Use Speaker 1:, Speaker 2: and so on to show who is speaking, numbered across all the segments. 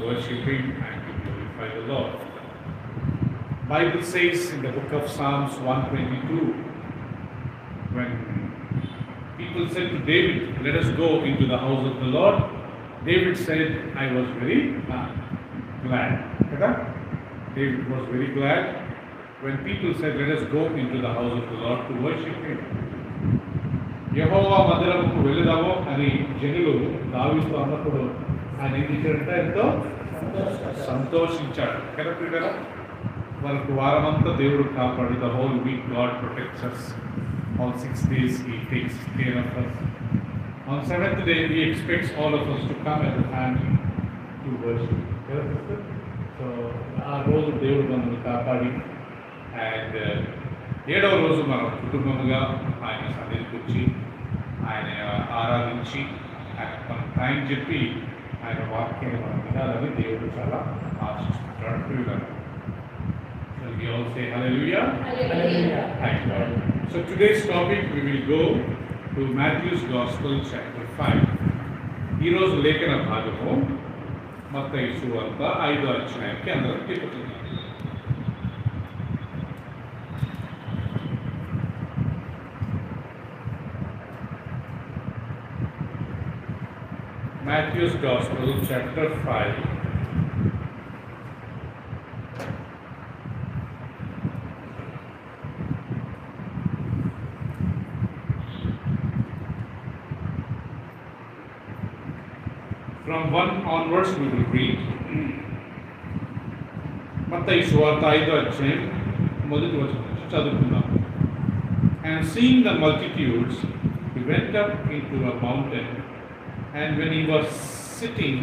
Speaker 1: worship Him and to glorify the Lord. Bible says in the book of Psalms 122, when people said to David, "Let us go into the house of the Lord," David said, "I was very glad." David was very glad when people said, "Let us go into the house of the Lord to worship Him." యెహోవా మందిరముకు వెళుదాము అని జనులు దావీదుతో అన్నప్పుడు ఆయన ఏం చేశాడంటే ఎంతో సంతోషించాడు కదా ప్రియులారా. మనకు వారమంతా దేవుడు కాపాడు. The whole week God protects us. All 6 days He takes care of us. On 7th day He expects all of us to come as a family to worship. So ఆ రోజు దేవుడు మనల్ని కాపాడి అండ్ 7వ రోజు మనం కుటుంబముగా ఆయన సన్నిధికి వచ్చి ఆయన ఆరాధించి ఆయన మన టైం చెప్పి ఆయన వాక్యాన్ని మనం వినాలని దేవుడు చాలా ఆశిస్తున్నాడు. Shall we all say hallelujah?
Speaker 2: Hallelujah.
Speaker 1: Thank God. So today's topic we will go to Matthew's Gospel chapter 5. ఈ రోజు లేఖన భాగము మత్తయి సువార్త 5వ అధ్యాయానికి అందరం తిప్పుతున్నాం. Matthew's Gospel chapter 5. From 1 onwards we will read. మత్తయి సువార్త 5వ అధ్యాయం మొదటి వచనం నుంచి చదువుకుందాం. And seeing the multitudes, he went up into a mountain, and when he was sitting,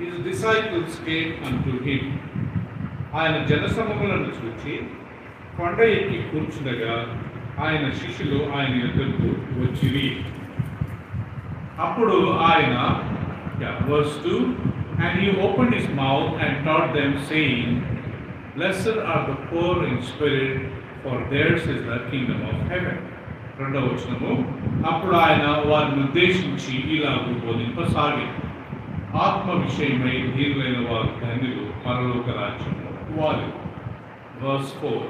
Speaker 1: his disciples came unto him. ఆయన జనసమూహములను చూచి కొండ ఎక్కి కూర్చుండగా ఆయన శిష్యులు ఆయన యొద్దకు వచ్చిరి. అప్పుడు ఆయన verse 2, and he opened his mouth and taught them, saying, Blessed are the poor in spirit, for theirs is the kingdom of heaven. రెండవ వచనము, అప్పుడు ఆయన వారిని ఉద్దేశించి ఇలాగూ బోధింపసాగి, ఆత్మ విషయమై దీనులైన వారు ధన్యులు, పరలోక రాజ్యము వారు. Verse 4,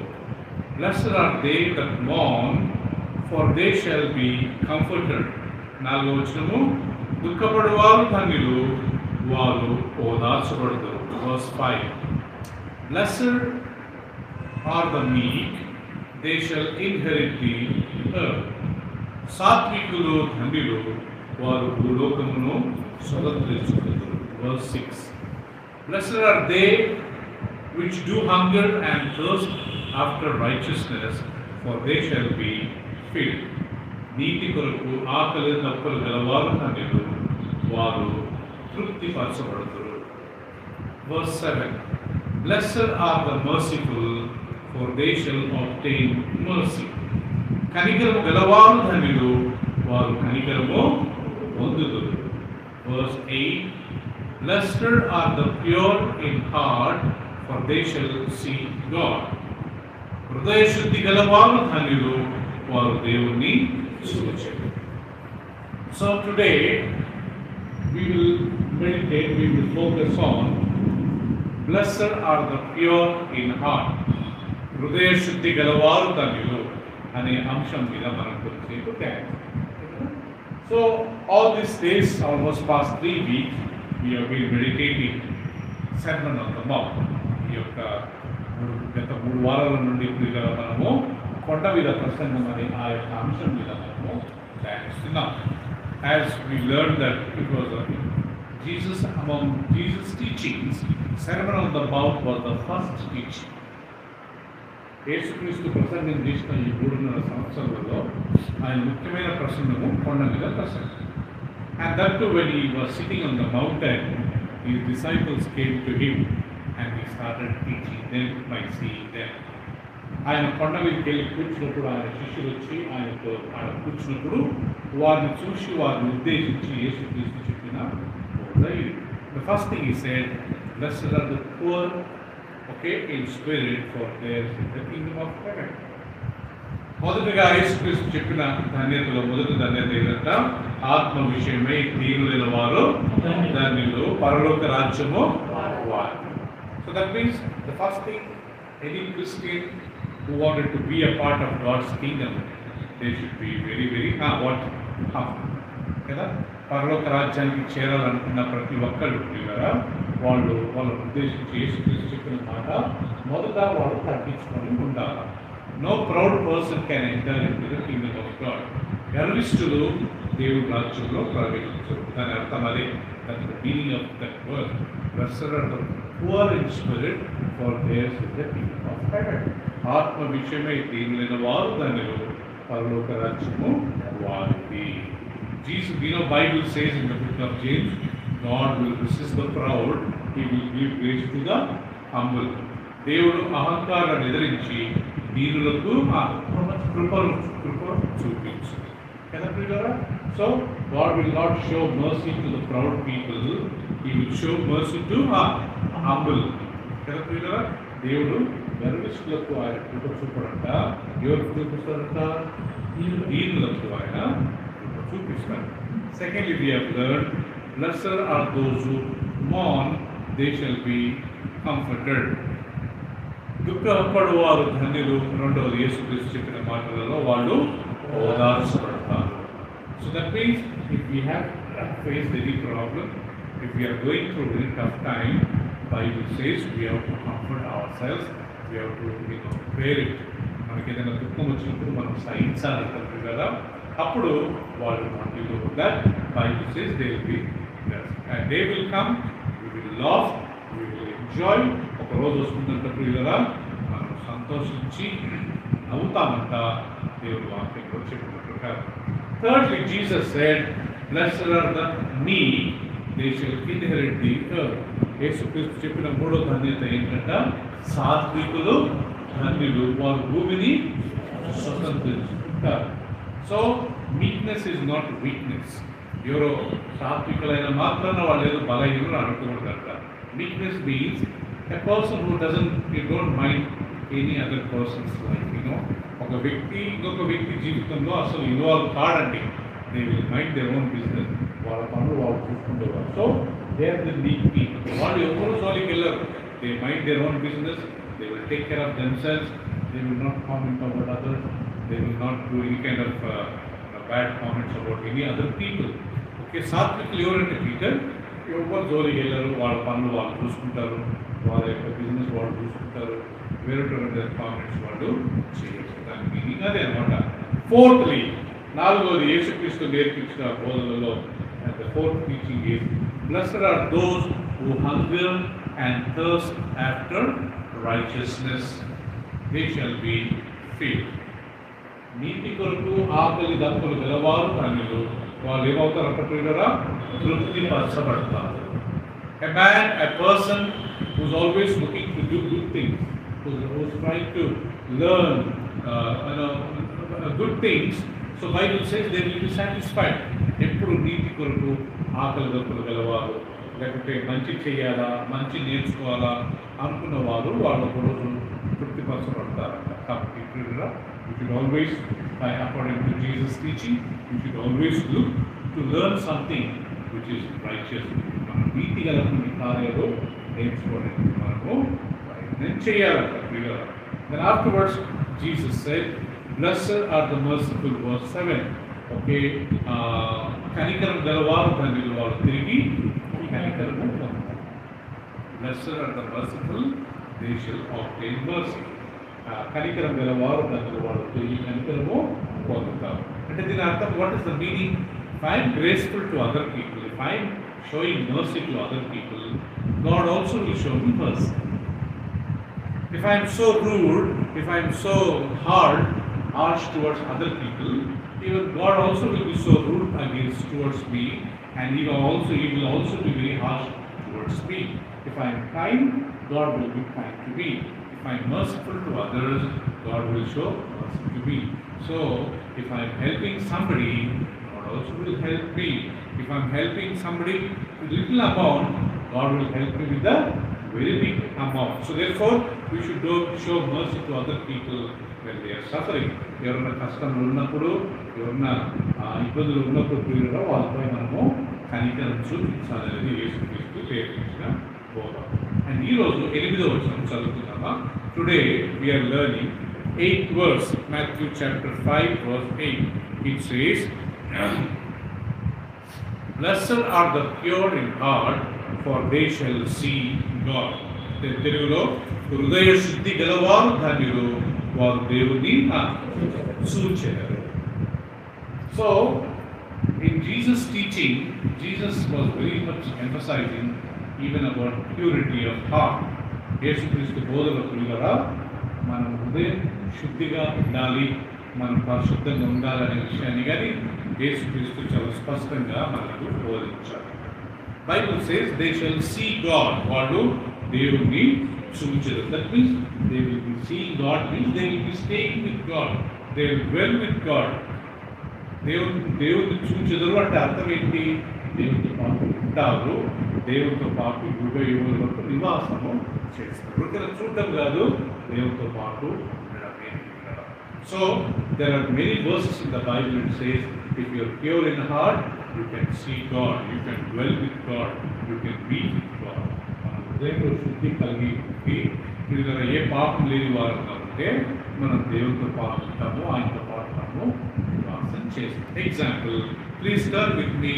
Speaker 1: Blessed are they that mourn, for they shall be comforted. నాలుగవ వచనము, దుఃఖపడువారు ధన్యులు, వారు ఓదార్చబడతారు. Verse 5, Blessed are the meek, they shall inherit the earth. సాత్వికులు ధన్యులు, వారు భూలోకమును స్వతంత్రించుకుంటారు. Verse 6, Blessed are they which do hunger and thirst after righteousness, for they shall be filled. నీతి కొరకు ఆకలి దప్పులు గలవారు ధన్యులు, వారు తృప్తిపరచబడతారు. Verse 7, Blessed are the merciful, for they shall obtain mercy. కనికరము గలవారు ధన్యులు, వారు కనికరము పొందుదురు. Verse 8, Blessed are the pure in heart, for they shall see God. హృదయ శుద్ధి గలవారు ధన్యులు, వారు దేవుణ్ణి చూచెదరు. So today we will meditate, we will focus on Blessed are the pure in heart. హృదయ శుద్ధి గలవారు ధన్యులు అనే అంశం మీద మనం కొంచెంసేపు ధ్యానం. So all these days, almost past 3 weeks, we have been meditating Sermon on the Mount. ఈ యొక్క గత 3 వారాల నుండి మనము కొండ మీద ప్రసంగం అనే ఆ యొక్క అంశం మీద మనము ధ్యానిస్తున్నాం. As we learned that it was among Jesus' teachings, Sermon on the Mount was the first teaching. యేసుక్రీస్తు ప్రసంగం చేసిన ఈ 3.5 సంవత్సరాలలో ఆయన ముఖ్యమైన ప్రసంగము కొండ మీద ప్రసంగం. And that too, when he was sitting on the mountain, his disciples came to him and he started teaching them by seeing them. ఆయన కొండ మీదకి వెళ్ళి కూర్చున్నప్పుడు ఆయన శిష్యులు వచ్చి ఆయనతో ఆయన కూర్చున్నప్పుడు వారిని చూసి వారిని ఉద్దేశించి యేసుక్రీస్తు చెప్పిన the first thing he said, Blessed are the poor, okay, in spirit, for theirs is the kingdom of heaven. మొదటిగా యేసుక్రీస్తు చెప్పిన ధన్యతలో మొదటి ధన్యత ఏంటంటే ఆత్మ విషయమై దీనులైన వారు ధన్యులు, పరలోక రాజ్యము one. So that means the first thing, any Christian who wanted to be a part of God's kingdom, they should be very, very humble. కదా పరలోక రాజ్యానికి చేరాలనుకున్న ప్రతి ఒక్కళ్ళు కదా వాళ్ళ ఉద్దేశించి యేసుక్రీస్తు చెప్పిన మాట మొదట వాళ్ళు తగ్గించుకొని ఉండాలి. No proud person can enter into the kingdom of God. గర్విష్ఠులు దేవుడి రాజ్యంలో ప్రవేశించరు. దాని అర్థం అదే. That the meaning of that word. Blessed are the poor in spirit, for theirs is the kingdom of heaven. ఆత్మ విషయమై దీనులైన వారు ధన్యులు, పరలోక రాజ్యము వారిది. Jesus, Bible says in the book of James, God will resist the proud, He will give grace to the humble. దేవుడు అహంకారాన్ని ఎదిరించి దీనులకు కృప చూపించు కదా ప్రియులారా. So God will not show mercy to the proud people, He will show mercy to humble. కదా ప్రియులారా. దేవుడు గర్విష్ఠులకు ఆయన కృప చూపడంట. ఎవరు చూపిస్తారంట? దీనులకు ఆయన చూపిస్తాడు. Secondly, we have learned, blessed are those who mourn, they shall be comforted. దుఃఖపడు వారు ధన్యులు. రెండవది యేసుక్రీస్తు చెప్పిన మాటలలో వాళ్ళు ఓదార్చబడతారు. So that means if we have faced any problem, if we are going through a very tough time, Bible says we have to comfort ourselves, we have to bear it. మనకి ఏదైనా దుఃఖం వచ్చినప్పుడు మనం సహించాలంటారు కదా. అప్పుడు వాళ్ళు మనకి that Bible says they will be blessed and they will come, we will love, we will enjoy. ఒక రోజు వస్తుందంట ప్రియులారా, మనం సంతోషించి నవ్వుతామంట. దేవుడు వాక్యంలో చెప్పిన ప్రకారం. Thirdly Jesus said, blessed are the meek, they shall inherit the earth. యేసుక్రీస్తు చెప్పిన మూడో ధన్యత ఏంటంటే సాత్వికులు ధన్యులు, వారు భూమిని స్వతంత్రించుకుంటారు. So meekness is not weakness. ఎవరో సాత్వికులైన మాత్రాన వాళ్ళు ఏదో బలహీనులు అనుకోకూడదంట. Meekness means a person who don't mind any other person's life. ఒక వ్యక్తి ఇంకొక వ్యక్తి జీవితంలో అసలు ఇన్వాల్వ్ కాడండి. They will mind their own business. వాళ్ళ పనులు వాళ్ళు చూసుకుంటేవారు. సో దే ఆర్ ది మీక్ పీపుల్. వాళ్ళు ఎవరు జోలికి వెళ్ళరు. They mind their own business. They will take care of themselves. They will not comment about others. They will not do any kind of bad comments about any other people. Okay, సాత్వికులు ఎవరంటే Peter ఎవరు జోలికి వెళ్ళరు. వాళ్ళ పనులు వాళ్ళు చూసుకుంటారు, వాళ్ళ యొక్క బిజినెస్ వాళ్ళు చూసుకుంటారు. వేరే కామెంట్స్ వాళ్ళు చేయరు. దాని మీనింగ్ అదే అనమాట. ఫోర్త్లీ, నాలుగోది యేసుక్రీస్తు నేర్పించిన బోధనలో the fourth teaching is, blessed are those who hunger and thirst after righteousness, they shall be filled. నీతి కొరకు ఆకలి దప్పులు గలవారు ధన్యులు, వాళ్ళు ఏమవుతారు అంటారా? తృప్తి పరచబడతారు. A person who's always looking to do good things, who's trying to learn good things, so Bible says they will be satisfied. ఎప్పుడు నీతి కొరకు ఆకలి దప్పులు గలవారు, లేకపోతే మంచి చేయాలా, మంచి నేర్చుకోవాలా అనుకున్న వారు వాళ్ళు ఒకరోజు తృప్తిపరచబడతారంట. కాబట్టి you should always, according to Jesus' teaching, you should always look to learn something which is righteous. మనం నీతి గల కొన్ని కార్యాలు నేర్చుకోవడానికి మనము ప్రయత్నం చేయాలంట. Then afterwards Jesus said, blessed are the merciful, verse 7. Okay, కనికరం గలవారు ధన్యులు, వారు తిరిగి కనికరము పొందుతారు. Blessed are the merciful, they shall obtain mercy. కనికరం గలవారు ధన్యులు, వారు తిరిగి కనికరము పొందుతారు. అంటే దీని అర్థం, what is the meaning? If I am graceful to other people, if I am showing mercy to other people, God also will show me mercy. If I am so rude, if I am so harsh towards other people, even God also will be so rude towards me, and He will also be very harsh towards me. If I am kind, God will be kind to me. If I am merciful to others, God will show mercy to me. So, if I am helping somebody, God also will help me. If I am helping somebody with little amount, God will help me with the very big amount. So therefore, we should show mercy to other people when they are suffering. ఎవరైనా కష్టంలో ఉన్నప్పుడు, ఎవరైనా ఇబ్బందులు ఉన్నప్పుడు వాళ్ళపై మనము కనికరం చూపించాలనేది యేసుక్రీస్తు నేర్పించిన బోధ. అండ్ ఈరోజు 8వ వచనం చదువుకుందామా. Today we are learning 8th verse, Matthew chapter 5 verse 8. It says, Blessed are the pure in heart, for they shall see God. తెలుగులో హృదయ శుద్ధి గలవారు ధన్యులు, వారు దేవుని చూచెదరు. So in Jesus' teaching, Jesus was very much emphasizing even about purity of heart. యేసుక్రీస్తు బోధనలు ద్వారా మనం హృదయం శుద్ధిగా ఉండాలి, మనం పరిశుద్ధంగా ఉండాలనే విషయాన్ని కానీ యేసుక్రీస్తు చాలా స్పష్టంగా మనకు బోధించారు. Bible says they shall see God, వాళ్ళు దేవుణ్ణి చూచెదరు. That means they will be seeing God, means they will be staying with God, they will dwell with God. దేవుని చూచెదరు అంటే అర్థం ఏంటి? దేవునితో పాటు ఉంటారు, దేవునితో పాటు యుగ యుగముల వరకు నివాసము చేస్తారు. ఇక్కడ చూడటం కాదు, దేవునితో పాటు ఉండడమే. So there are many verses in the Bible that says if you are pure in heart, you can see God, you can dwell with God, you can be with God. మన హృదయంలో శుద్ధి కలిగి ఏ పాపం లేని వారు అంటే మనం దేవునితో పాటు ఉంటాము, ఆయనతో పాటు ఉంటాము, నివాసం చేస్తాం. Example, please turn with me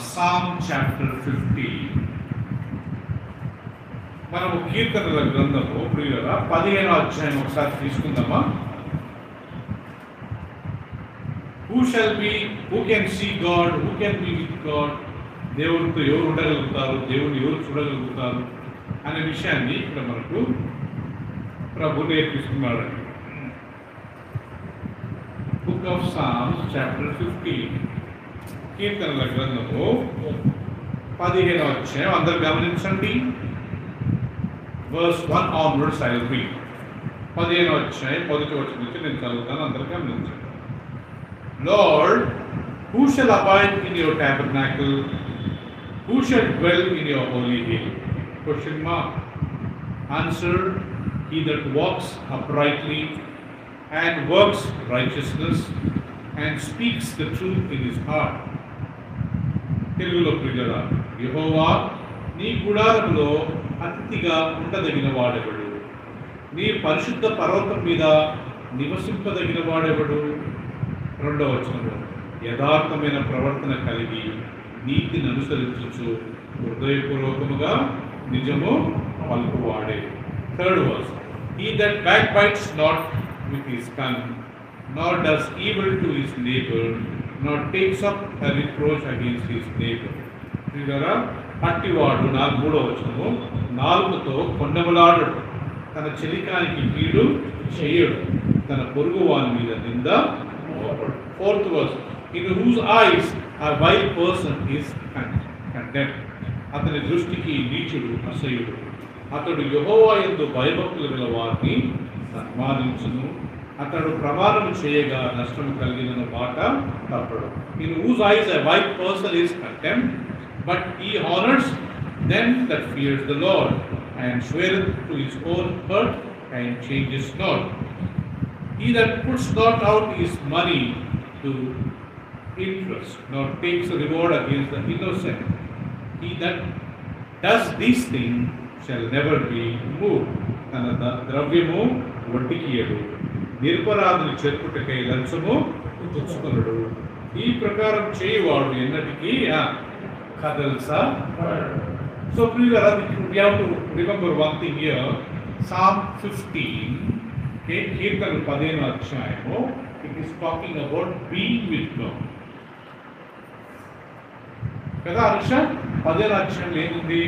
Speaker 1: Psalm chapter 50. మనము కీర్తనల గ్రంథము ప్రియులారా 15వ అధ్యాయం ఒకసారి తీసుకుందామా. Who can see God, who can be with God? దేవుడితో ఎవరు ఉండగలుగుతారు, దేవుడిని ఎవరు చూడగలుగుతారు అనే విషయాన్ని ఇక్కడ మనకు ప్రభు నేర్పిస్తున్నాడు. బుక్ ఆఫ్ సామ్స్ చాప్టర్ 15, కీర్తనల గ్రంథము 15వ అధ్యాయం. అందరు గమనించండి. verse 1 onwards I will read. 15వ అధ్యాయం 1వ వచనం నుంచి నేను చదువుతాను, అందరు గమనించండి. Lord, who shall abide in your tabernacle? Who shall dwell in your holy hill? Question mark. Answer, he that walks uprightly and works righteousness and speaks the truth in his heart. తెలుగులో ప్రియులారా, యెహోవా నీ గుడారములో అతిథిగా ఉండదగిన వాడెవడు? నీ పరిశుద్ధ పర్వతం మీద నివసింపదగిన వాడెవడు? 2వ వచనంలో, యథార్థమైన ప్రవర్తన కలిగి నీతిని అనుసరించుచు హృదయపూర్వకముగా నిజము పలుకువాడే. 3rd verse, he that backbites not with his tongue, nor does evil to his neighbor, nor takes up a reproach against his neighbor. చూసారా, అట్టివాడు 3వ వచనము, నాలుకతో కొండములాడడు, తన చెలికానికి కీడు చేయడు, తన పొరుగు వాని మీద నింద మోపడు. 4th verse, in whose eyes a vile person is condemned. అతని దృష్టికి నీచుడు అసహ్యుడు, అతడు యెహోవా యందు భయభక్తులు గల వారిని సన్మానించును, అతడు ప్రమాణం చేయగా నష్టము కలిగిన మాట తప్పడు. In whose eyes a vile person is condemned, but he honors them that fears the Lord, and sweareth to his own hurt, and changes not. He that puts not out his money to interest, nor takes a reward against the innocent, he that does these things shall never be moved. తన ద్రవ్యము వడ్డీకియడు, నిరపరాధుని చెరుపుటకై లంచము పుచ్చుకొనడు. ఈ ప్రకారం చేయవాడు ఎన్నటికీ కదల్సా. So please, we have to remember one thing here. Psalm 15, okay, కీర్తనలు 15వ అధ్యాయము, it is talking about being with God. కదా అనుష, 15వ అధ్యాయంలో ఏముంది?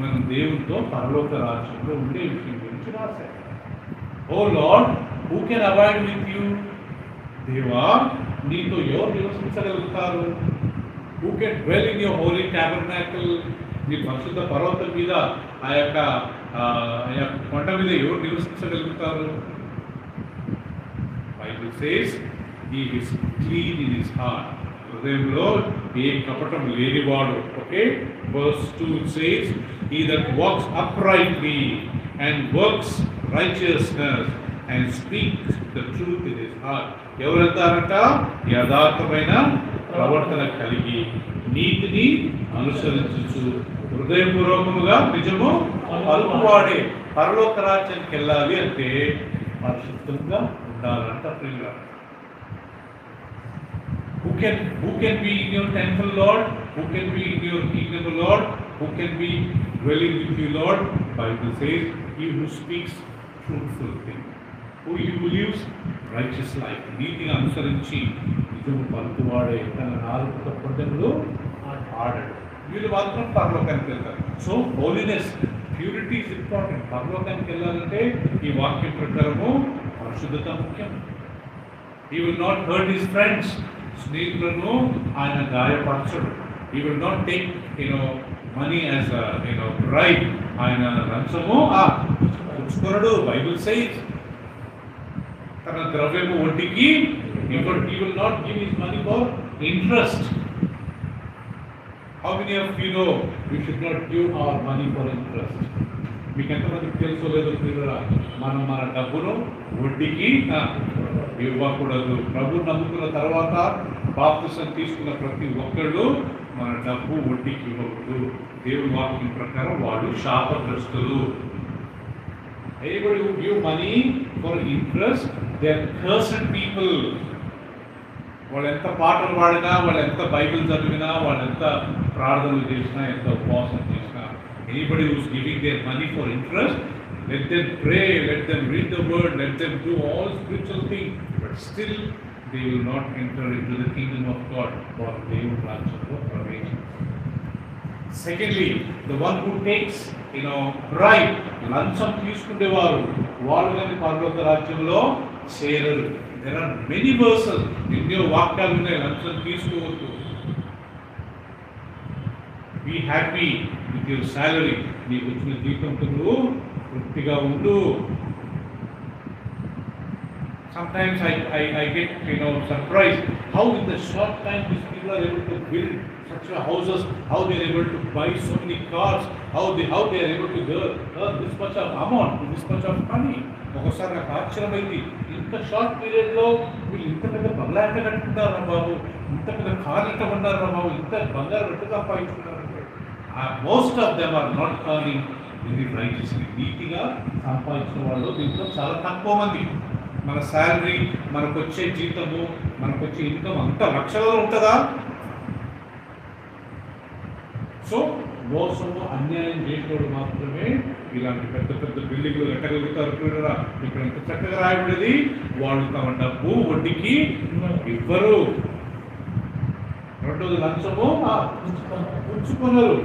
Speaker 1: మనం దేవునితో పరలోక రాజ్యంలో ఉండే విషయం గురించి రాశారు. O Lord, who can avoid with you? దేవా, నీతో ఎవరు నివసించగలుగుతారు? Who can dwell in your holy tabernacle? నీ పరిశుద్ధ పర్వతం మీద, ఆ యొక్క కొండ మీద ఎవరు నివసించగలుగుతారు? Bible says he is clean in his heart. హృదయంలో ఏ కపటం లేనివాడు. Okay, verse 2 says, he that walks uprightly and works righteousness and speaks the truth in his heart. ఎవరంటారంట? యథార్థమైన ప్రవర్తన కలిగి నీతిని అనుసరించుచు హృదయపూర్వకముగా నిజము పలుకువాడే పరలోక రాజ్యానికి వెళ్ళాలి అంటే పరిశుద్ధంగా ఉండాలంట ప్రియుల. Who can be in your temple, Lord? Who can be in your kingdom, Lord? Who can be dwelling with you, Lord? Bible says, he who speaks truthful things, who lives righteous life. నీతిని అనుసరించి నిజము పలుకువాడే తన నాలుగు తప్పటములు ఆడాడు. వీళ్ళు మాత్రం పరలోకానికి వెళ్తారు. So holiness, purity is important. పరలోకానికి వెళ్ళాలంటే ఈ వాక్యం ప్రకారము పరిశుద్ధత ముఖ్యం. He will not hurt his friends. స్నేహితులను ఆయన గాయపరచడు. He will not take money as a bribe. ఆయన లంచము పుచ్చుకొనడు. బైబిల్ సేస్ తన ద్రవ్యము వడ్డీకి ఇవ్వడు. He will not give his money for interest. How many of you know we should not give our money for interest? మీకు ఎంతమందికి తెలుసో లేదో మనం మన డబ్బును వడ్డీకి ఇవ్వకూడదు. ప్రభు నమ్ముకున్న తర్వాత బాప్తిసం తీసుకున్న ప్రతి ఒక్కళ్ళు మన డబ్బు వడ్డీకి ఇవ్వకూడదు. దేవుని వాక్యం ప్రకారం వాళ్ళు శాపగ్రస్తులు. Anybody who give money for interest, they are cursed people. వాళ్ళు ఎంత పాటలు పాడినా, వాళ్ళు ఎంత బైబిల్ చదివినా, వాళ్ళు ఎంత ప్రార్థనలు చేసినా, ఎంత ఉపవాసం చేసినా, anybody who is giving their money for interest, let them pray, let them read the word, let them do all spiritual things, but still they will not enter into the kingdom of God for దేవుని రాజ్యంలో ప్రవేశం. Secondly, the one who takes bribe, లంచం తీసుకునేవారు వాళ్ళు కానీ పరలోక రాజ్యంలో చేరరు. There are many verses ఎన్నో వాక్యాలు ఉన్నాయి లంచం తీసుకోవద్దు. Be happy with your salary. నీకు వచ్చిన జీతంతో నువ్వు తృప్తిగా ఉండు. Sometimes I get surprised how in the short time these people are able to build such houses, how they are able to buy so many cars, how they are able to earn this much of amount, this much of money. ఒకసారి నాకు ఆశ్చర్యమైంది, ఇంత short పీరియడ్లో వీళ్ళు ఇంత పెద్ద బంగ్లా ఎంత కట్టుకుంటారా బాబు, ఇంత పెద్ద కార్లు ఎంత కొన్నారా బాబు, ఇంత బంగారు ఎంత సంపాదించుకున్నారంటే most of them are not earning very righteously. నీతిగా సంపాదించిన వాళ్ళు దీంట్లో చాలా తక్కువ మంది. మన శాలరీ, మనకు వచ్చే జీతము, మనకు వచ్చే ఇన్కమ్ అంత లక్షలలో ఉంటుందా? సో మోసము అన్యాయం చేసేవాడు మాత్రమే ఇలాంటి పెద్ద పెద్ద బిల్డింగ్లు కట్టగలుగుతారు. ఇక్కడ ఎంత చక్కగా రాయబడేది, వాళ్ళు తమ డబ్బు వడ్డీకి ఇవ్వరు. రెండోది లంచము పుచ్చుకొనరు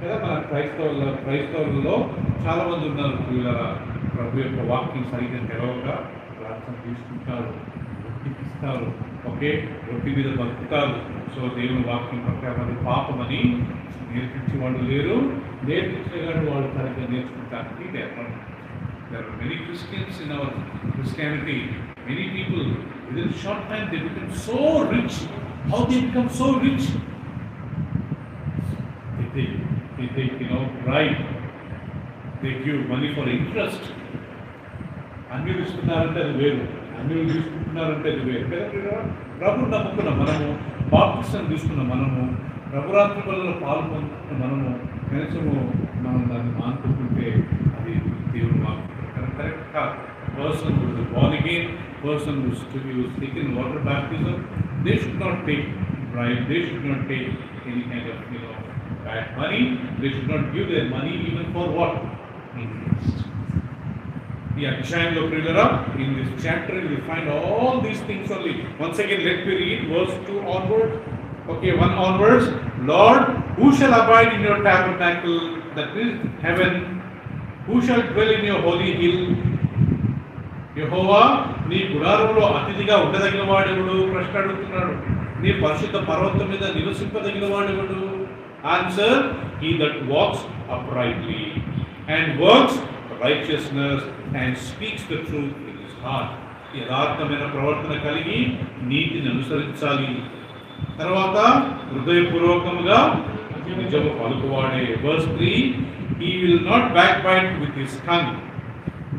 Speaker 1: కదా. మన క్రైస్తవులలో చాలా మంది ఉన్నారు ప్రభు యొక్క వాక్యం సరిగ్గా తెలవగా లంచం తీసుకుంటారు, వడ్డీకి ఇస్తారు, వడ్డీ మీద బతుకుతారు. సో దేవుని వాక్యం ప్రకారం అది పాపమని నేర్పించే వాళ్ళు లేరు. నేర్పించే కానీ వాళ్ళు సరిగ్గా నేర్చుకుంటానికి there are many Christians in our Christianity. Many people within a short time they become so rich. How they become so rich? They take bribe. They give money for interest. అన్యులు ఇస్తున్నారంటే అది వేరు, అన్యులు తీసుకుంటున్నారంటే అది వేరు కదా. ప్రభు నమ్ముకున్న మనము, బాప్తిసం తీసుకున్న మనము, ప్రభురాత్రి వల్ల పాల్గొంటున్న మనము కనీసము మనం దాన్ని మానుకుంటే అది దేవుని వాక్యం కరెక్ట్ కాదు. Person who is born again, person who is taken water baptism, they should not take bribe, they should not take any kind of bad money, they should not give their money even for what? Interest. ఈ అధ్యాయంలో ప్రియులారా, in this chapter you will find all these things only. Once again let me read verse 2 onwards. 1 onwards. Lord, who shall abide in your tabernacle, that is heaven? Who shall dwell in your holy hill? యెహోవా, నీ గుడారములో అతిథిగా ఉండదగిన వాడెవడు? ప్రశ్న అడుగుతున్నాడు. నీ పరిశుద్ధ పర్వతం మీద నివసింపదగిన వాడెవడు? Answer, he that walks uprightly and works righteousness and speaks the truth in his heart. యథార్థమైన ప్రవర్తన కలిగి నీతిని అనుసరించాలి. తర్వాత హృదయపూర్వకముగా నిజము పలుకువాడే. Verse 3, he will not backbite with his tongue,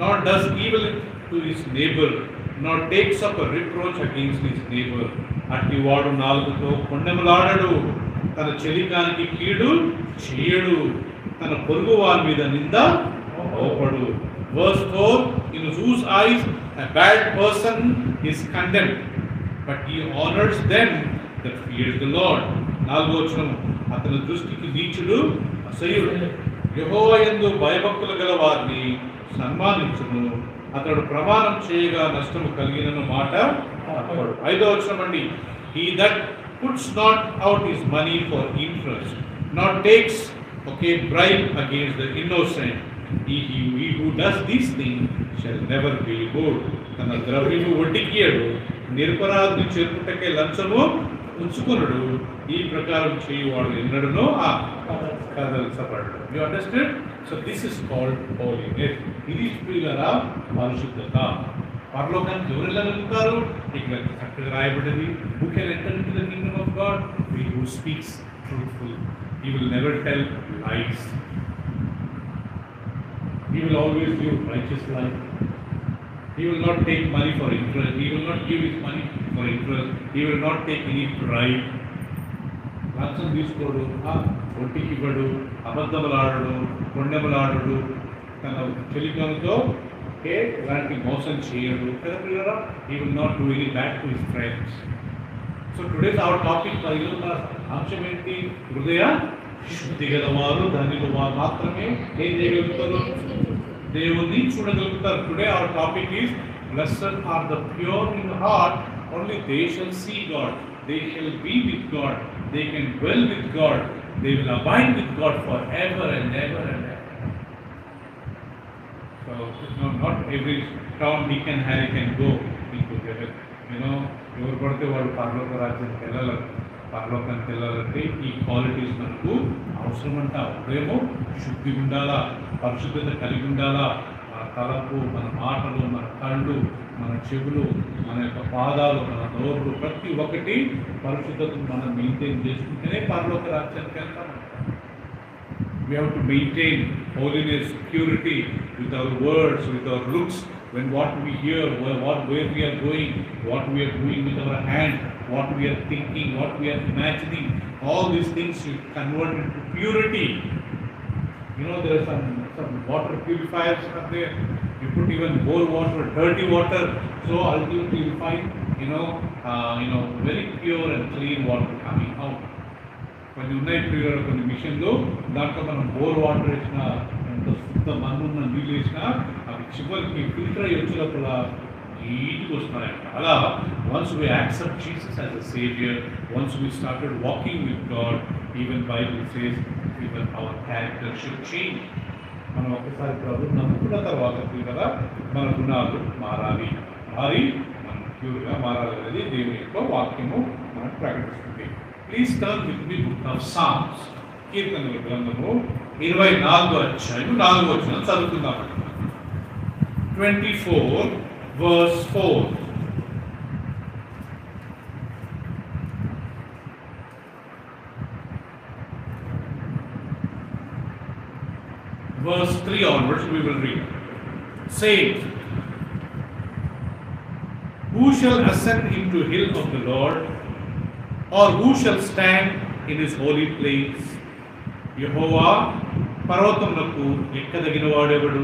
Speaker 1: nor does evil to his neighbor, nor takes up a reproach against his neighbor. అట్టి వాడు నాలుగుతో కొండెములాడడు. తన చెలికానికి కీడు చేయడు, తన పొరుగు వారి మీద నింద మోపడు. Verse 4, in whose eyes a bad person is condemned, but he honors them that fear the Lord. 4వ వచనం, అతని దృష్టికి నీచుడు అసహ్యుడు, యెహోవా యందు భయభక్తులు గల వారిని సన్మానించును, అతడు ప్రమాణం చేయగా నష్టము కలిగిన మాట తప్పడు. 5వ వచనం అండి, he that puts not out his money for interest, nor takes bribe against the innocent, he who does these things shall never be good. తన ద్రవ్యము వడ్డీకియడు, నిరపరాధిని చేరుటకే లంచము ఉంచుకునుడు, ఈ ప్రకారం చేయువాడు ఎన్నడనో కదల్చబడడు. You understand? So this is called holiness. ఇది ప్రియులారా పరిశుద్ధత. పరలోకానికి ఎవరు వెళ్ళగలుగుతారు? ఇక్కడ చక్కగా రాయబడింది, who can enter into the kingdom of God? He who speaks truthful. He will never tell lies. He will always live righteous life. He will not take money for interest. He will not give his money for interest. He will not take any bribe. లంచం తీసుకోడు, ఒట్టికి ఇవ్వడు, అబద్ధములాడడు, కొండెములాడడు, తన చెలికలతో ఎలాంటి మోసం చేయడు. He will not do any bad to his friends. So today's our topic, అంశం ఏంటి? హృదయ శుద్ధి గలవారు ధనిలు వారు మాత్రమే ఏం చేయగలుగుతారు? దేవుణ్ణి చూడగలుగుతారు. Today our topic is blessed are the pure in heart, only they shall see God, they shall be with God, they can dwell with God, they will abide with God for ever and ever and ever. So not every Tom, Dick and Harry can go into heaven. ఎవరు పడితే వాళ్ళు పరలోక రాజ్యానికి వెళ్ళాలి. పరలోకానికి వెళ్ళాలంటే ఈ qualities మనకు అవసరమంట. హృదయము శుద్ధి ఉండాలా, పరిశుద్ధత కలిగి ఉండాలా. మన తలపు, మన మాటలు, మన కళ్ళు, మన చెవులు, మన యొక్క పాదాలు, మన నోరులు, ప్రతి ఒక్కటి పరిశుద్ధతను మనం మెయింటైన్ చేసుకుంటేనే పరలోక రాజ్యానికి వెళ్తాం. We have to maintain holiness, purity with our words, with our looks, when what we hear, where we are going, what we are doing with our hand, what we are thinking, what we are imagining, all these things should convert into purity. There are some water purifiers are there. You put even boil water, dirty water, so ultimately you find very pure and clean water coming out. కొన్ని ఉన్నాయి ప్రియుల కొన్ని మిషన్లు, దాంట్లో మనం bore water వేసినా, ఎంత శుద్ధ మన్నున్న నీళ్ళు వేసినా అవి చివరికి ఫిల్టర్ అయ్యి వచ్చినప్పుడు నీట్గా వస్తున్నాయంట. అలా once we accept Jesus as a saviour, once we started walking with God, even Bible says even our character should change. మనం ఒకసారి ప్రభువుని నమ్ముకున్న తర్వాత కదా మన గుణాలు మారాలి, మనం ప్యూర్గా మారాలి అనేది దేవుని యొక్క వాక్యము మనకు ప్రకటిస్తుంది. Please turn with me book of Psalms. కీర్తనల గ్రంథము 24వ అధ్యాయం 4వ వచనం చదువుకుందాం. 24 verse 4. Verse 3 onwards we will read. Saying, who shall ascend into hill of the Lord, or who shall stand in his holy place? యెహోవా పర్వతములకు ఎక్కదగిన వాడెవడు?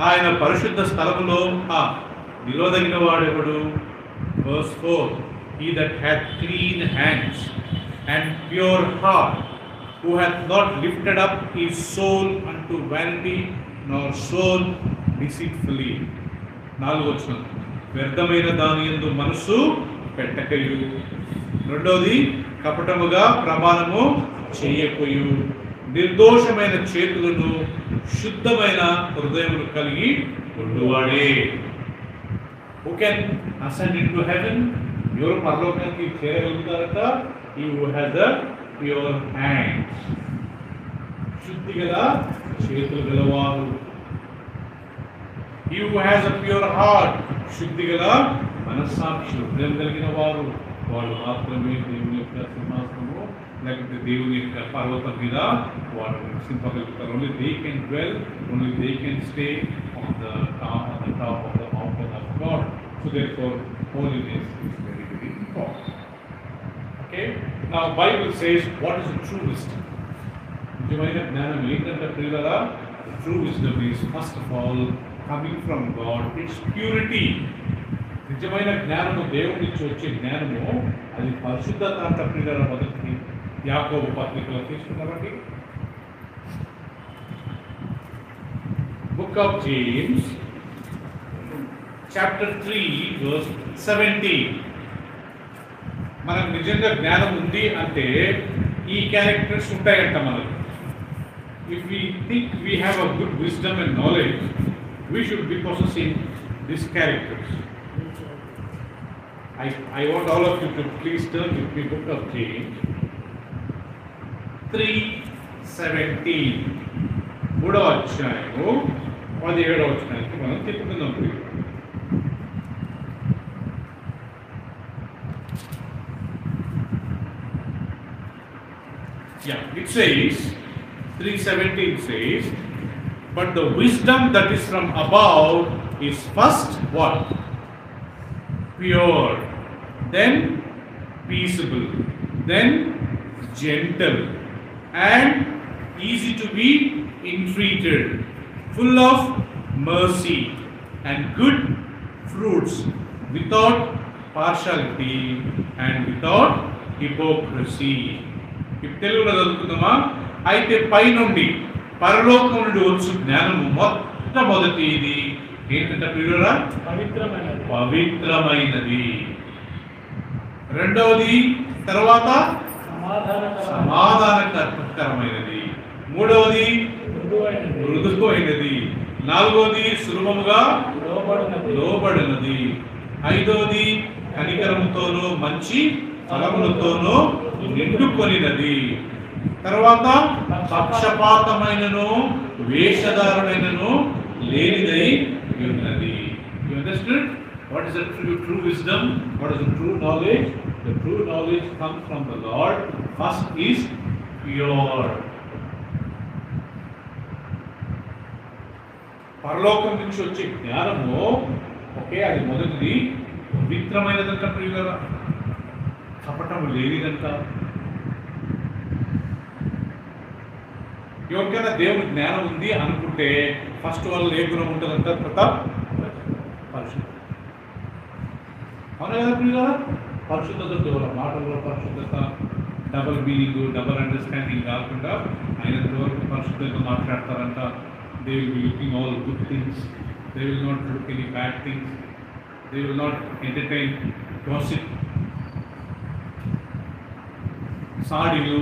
Speaker 1: ఆయన పరిశుద్ధ స్థలములో నిలవదగిన వాడెవడు? Verse 4, he that hath clean hands and pure heart, who hath not lifted up his soul unto vanity, nor sown deceitfully. 4వ వచనం, వ్యర్థమైన దాని యందు మనసు పెట్టకయు. రెండోది, కపటముగా ప్రమాణము చేయకయు, నిర్దోషమైన చేతులను శుద్ధమైన హృదయమును కలిగి ఉండువాడే. Who can ascend into heaven? ఎవరు పరలోకానికి చేరగలుగుతారట? He who has a pure hands, శుద్ధి గల చేతులు గలవారు. He who has a pure heart, శుద్ధి గల మనస్సాక్షి, హృదయం కలిగిన వారు, వాళ్ళు మాత్రమే దేవుని యొక్క సింహాసనము లేకపోతే దేవుని యొక్క పర్వతం మీద వారు నివసింపగలుగుతారు. Only they can dwell, only they can stay on the top of the mountain of God. So therefore, holiness is very, very important. Okay? Now Bible says, what is the true wisdom? నిజమైన జ్ఞానం ఏంటంటే ప్రియులారా, true wisdom is first of all coming from God. It's purity. నిజమైన జ్ఞానము దేవుడి నుంచి వచ్చే జ్ఞానము అది పరిశుద్ధత అంట ప్రియులారా. మొదటి యాకోబు పత్రికలో తీసుకున్నామండి. Book of James, chapter 3, verse 17. మనకు నిజంగా జ్ఞానం ఉంది అంటే ఈ క్యారెక్టర్స్ ఉంటాయంట మనకు. If we think we have a good wisdom and knowledge, we should be possessing these characters. I want all of you to please turn with me, Book of James 3:17. 3వ అధ్యాయము 17వ వచనానికి మనం చెప్పుకుందాం. Yeah, it says, 3:17 says, but the wisdom that is from above is first what? Pure, then peaceable, then gentle, and easy to be entreated, full of mercy and good fruits, without partiality and without hypocrisy. ఇప్పుడు తెలుగులో చదువుకుందామా? అయితే పైనుండి పరలోకం నుండి వచ్చు జ్ఞానము మొట్టమొదటి ఇది ఏంటంటే ప్రియులారా, పవిత్రమైనది. రెండవది తర్వాత సమాధానకరమైనది. మూడవది మృదువైనది. నాలుగవది సులభముగా లోబడినది. ఐదవది కనికరముతోనూ మంచి ఫలములతోనూ నిండుకొనినది. తర్వాత పక్షపాతమైనను వేషధారుడైనను లేనిదై ఉన్నది. You understood? What is the true wisdom? What is the true knowledge? The true knowledge comes from the Lord. First is pure. పరలోకం నుంచి వచ్చే జ్ఞానము అది మొదటిది పవిత్రమైనదంట ప్రియులారా, కపటము లేనిదంట. ఎవరికైనా దేవుని జ్ఞానం ఉంది అనుకుంటే ఫస్ట్ వాళ్ళు ఏ గుణం ఉంటుందంట? ప్రతాప్ పరిశుద్ధత. అవునా కదా ప్రియులారా? పరిశుద్ధతతో మాటల్లో పరిశుద్ధత, డబల్ మీనింగ్, డబల్ అండర్స్టాండింగ్ కాకుండా అయినంత వరకు పరిశుద్ధంగా మాట్లాడతారంట. They will be looking all good things. They will not look any bad things. They will not entertain gossip. సాడీలు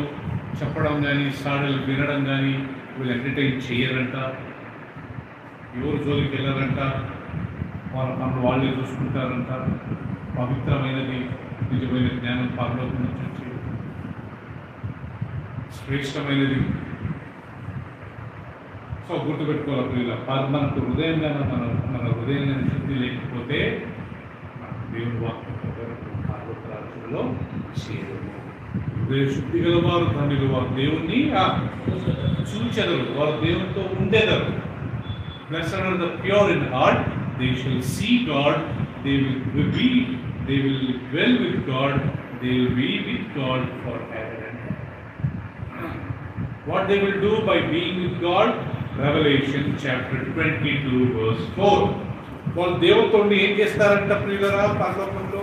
Speaker 1: చెప్పడం కానీ సాడీలు వినడం కానీ వీళ్ళు ఎంటర్టైన్ చేయరంట. ఎవరు జోలికి వెళ్ళారంట. వాళ్ళ పనులు వాళ్ళే చూసుకుంటారంట. పవిత్రమైనది నిజమైన జ్ఞానం పరలోకం నుంచి శ్రేష్టమైనది. సో గుర్తుపెట్టుకోవాలి ప్రియుల, మనకు హృదయంగా మన హృదయంగా శుద్ధి లేకపోతే దేవుని వాక్యం పరలోక రాజ్యంలో చేరము. హృదయ శుద్ధి గల వారు ధన్యులు, వారు దేవుణ్ణి చూచెదరు, వారు దేవునితో ఉండేదరు. Blessed are the pure in heart, they shall see God. They will dwell with God. They will be with God forever. What they will do by being with God? Revelation chapter 22 verse 4. వాళ్ళు దేవునితో ఏం చేస్తారంట ప్రియులారా పరలోకంలో?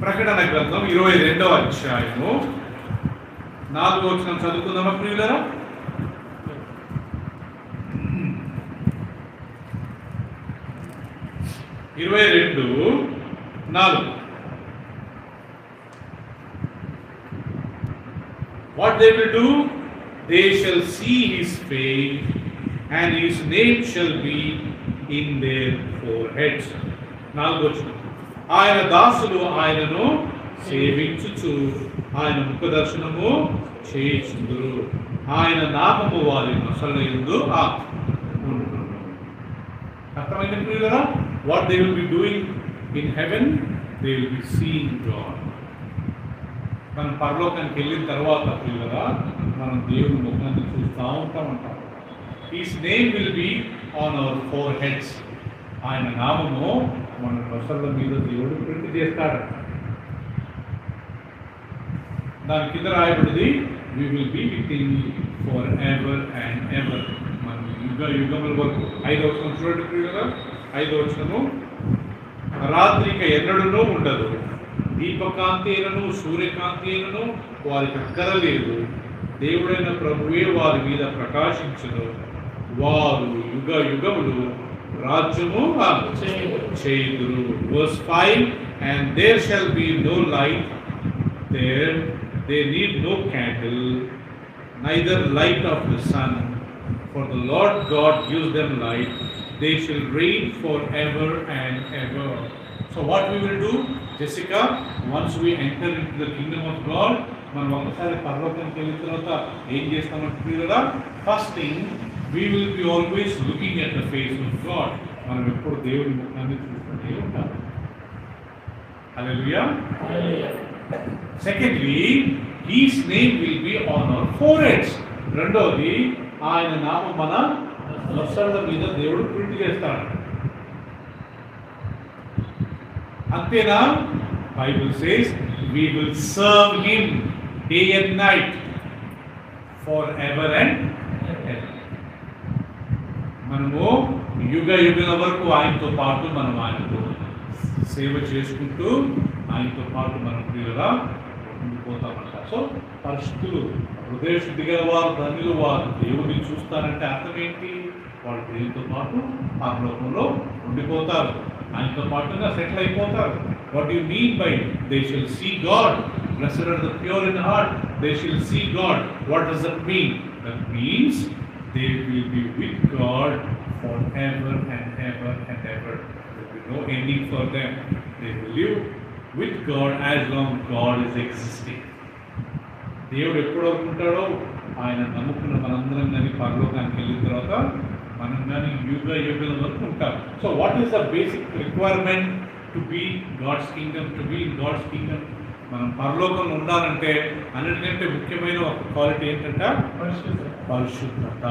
Speaker 1: ప్రకటన గ్రంథం 22వ అధ్యాయము 4వ వచనం చదువుకుందామా ప్రియులారా? What they will do? They shall see his face, and his name shall be in their foreheads. 4వ వచనం. ఆయన దాసులు ఆయనను సేవించుచు ఆయన ముఖ దర్శనము చేయించుదురు. ఆయన నామము వారి నొసలయందు ఉండును. అర్థమైంది ప్రియులారా? What they will be doing in heaven? They will be seeing God. మనం పరలోకానికి వెళ్ళిన తర్వాత ప్రియులారా మనం దేవుని ముఖాన్ని చూస్తూ ఉంటామంటాం. His name will be on our foreheads. ఆయన నామము మన నొసళ్ళ మీద దేవుడు ప్రింట్ చేస్తాడు. దాని కింద రాయబడింది we will be with him forever and ever. మనం యుగముల వరకు 5వ వచనం చూడండి ప్రియులారా. 5వ వచనము, రాత్రిక ఎన్నడూనూ ఉండదు, దీపకాంతి అయినను సూర్యకాంతి అయినను వారికి అక్కరలేదు, దేవుడైన ప్రభువే వారి మీద ప్రకాశించును, వారు యుగ యుగములు రాజ్యము చేయుదురు. Verse 5, and there shall be no light there, they need no candle, neither light of the sun, for the Lord God gives them light, they shall reign forever and ever. So what we will do, Jessica, once we enter into the kingdom of God, మనం ఒకసారి పరలోకానికి వెళ్ళిన తర్వాత ఏం చేస్తామంటే, first thing we will be always looking at the face of God. మనం ఎప్పుడు దేవుని ముఖాన్ని చూస్తూనే ఉంటాం. హల్లెలూయా. Secondly, his name will be on our foreheads. రెండోది, ఆయన నామం మన వస్త్రాల మీద దేవుడు ప్రింట్ చేస్తాడు. అంతేనా? Bible says we will serve him day and night forever and ever. మనము యుగ యుగల వరకు ఆయనతో పాటు మనం ఆయనతో సేవ చేసుకుంటూ ఆయనతో పాటు మనం ప్రియులుగా ఉండిపోతామంట. సో పరిశుద్ధులు, హృదయ శుద్ధి గల వారు ధన్యులు, వారు దేవుడిని చూస్తారంటే అర్థం ఏంటి? వాళ్ళు దేవునితో పాటు పరలోకంలో ఉండిపోతారు, ఆయనతో పాటుగా సెటిల్ అయిపోతారు. What do you mean by they shall see God? Blessed are the pure in heart, they shall see God. What does that mean? That means they will be with God forever and ever and ever. There will be no ending for them. They will live with God as long as God is existing. దేవుడు ఎప్పుడు అనుకుంటాడో ఆయన నమ్ముకున్న మనందరం కానీ పరలోకానికి వెళ్ళిన తర్వాత మనం కానీ యుగ యుగల వరకు ఉంటాం. So what is the basic requirement to be God's kingdom, to be in God's kingdom? మనం పరలోకంలో ఉండాలంటే అన్నిటికంటే ముఖ్యమైన ఒక క్వాలిటీ ఏంటంటే పరిశుద్ధత.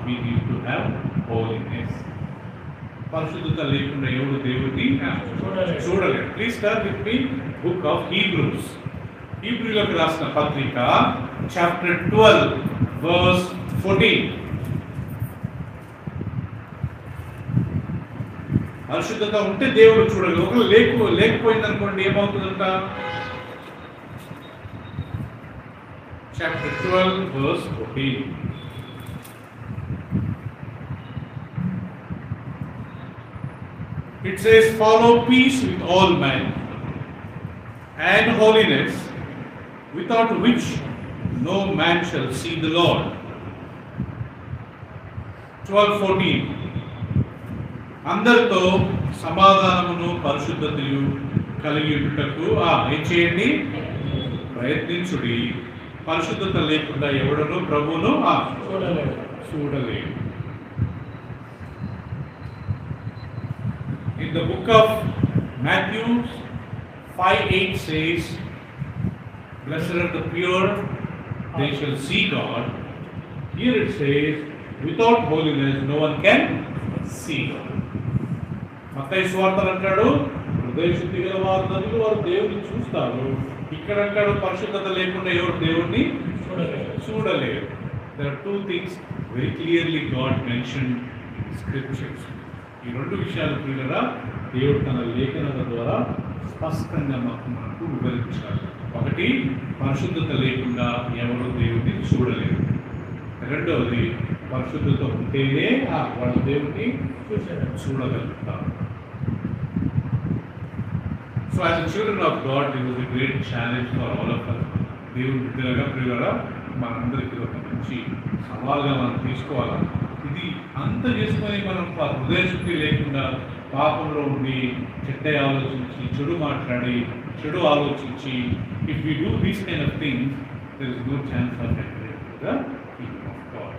Speaker 1: We need to have holiness. పరిశుద్ధత లేకుండా ఎవడు దేవుడిని చూడలేదు. Please turn with me book of Hebrews. హీబ్రూలకు రాసిన పత్రిక చాప్టర్ 12 verse 14. పరిశుద్ధత ఉంటే దేవుడు చూడలేదు. ఒకవేళ లేకపోయిందనుకోండి ఏమవుతుందంట? Chapter 12 verse 14. It says, follow peace with all men and holiness, without which no man shall see the Lord. 12:14. అందరితో సమాధానమును పరిశుద్ధతయు కలిగి ఉండుటకు ఏం చేయండి? ప్రయత్నించుడి. పరిశుద్ధత లేకుండా ఎవడను ప్రభువును చూడలేడు. In the book of Matthew 5:8 says, blessed are the pure, they shall see God. Here it says, without holiness no one can see God. మత్తయి సువార్తలో అంటాడు, హృదయ శుద్ధి గల వారు ధన్యులు, వారు దేవుడిని చూస్తారు. ఇక్కడ అంటాడు, పరిశుద్ధత లేకుండా ఎవరు దేవుడిని చూడలేరు. There are two things very clearly God mentioned in scriptures. ఈ రెండు విషయాలు ప్రియులారా దేవుడు తన లేఖనాల ద్వారా స్పష్టంగా మనకు వివరించారు. ఒకటి, పరిశుద్ధత లేకుండా ఎవరు దేవుడిని చూడలేరు. రెండవది, పరిశుద్ధత ఉంటేనే వాళ్ళు దేవుడిని చూడగలుగుతారు. So as a children of God, it was a great challenge for all of us. దేవుని బిడ్డలుగా ప్రియులారా మనందరికీ ఒక మంచి సవాల్గా మనం తీసుకోవాలి. ఇది అంత చేసుకొని మనం హృదయ శుద్ధి లేకుండా పాపంలో ఉండి చెడ్డ ఆలోచించి చెడు మాట్లాడి చెడు ఆలోచించి, if we do these kind of things there is no chance of entering the kingdom of God.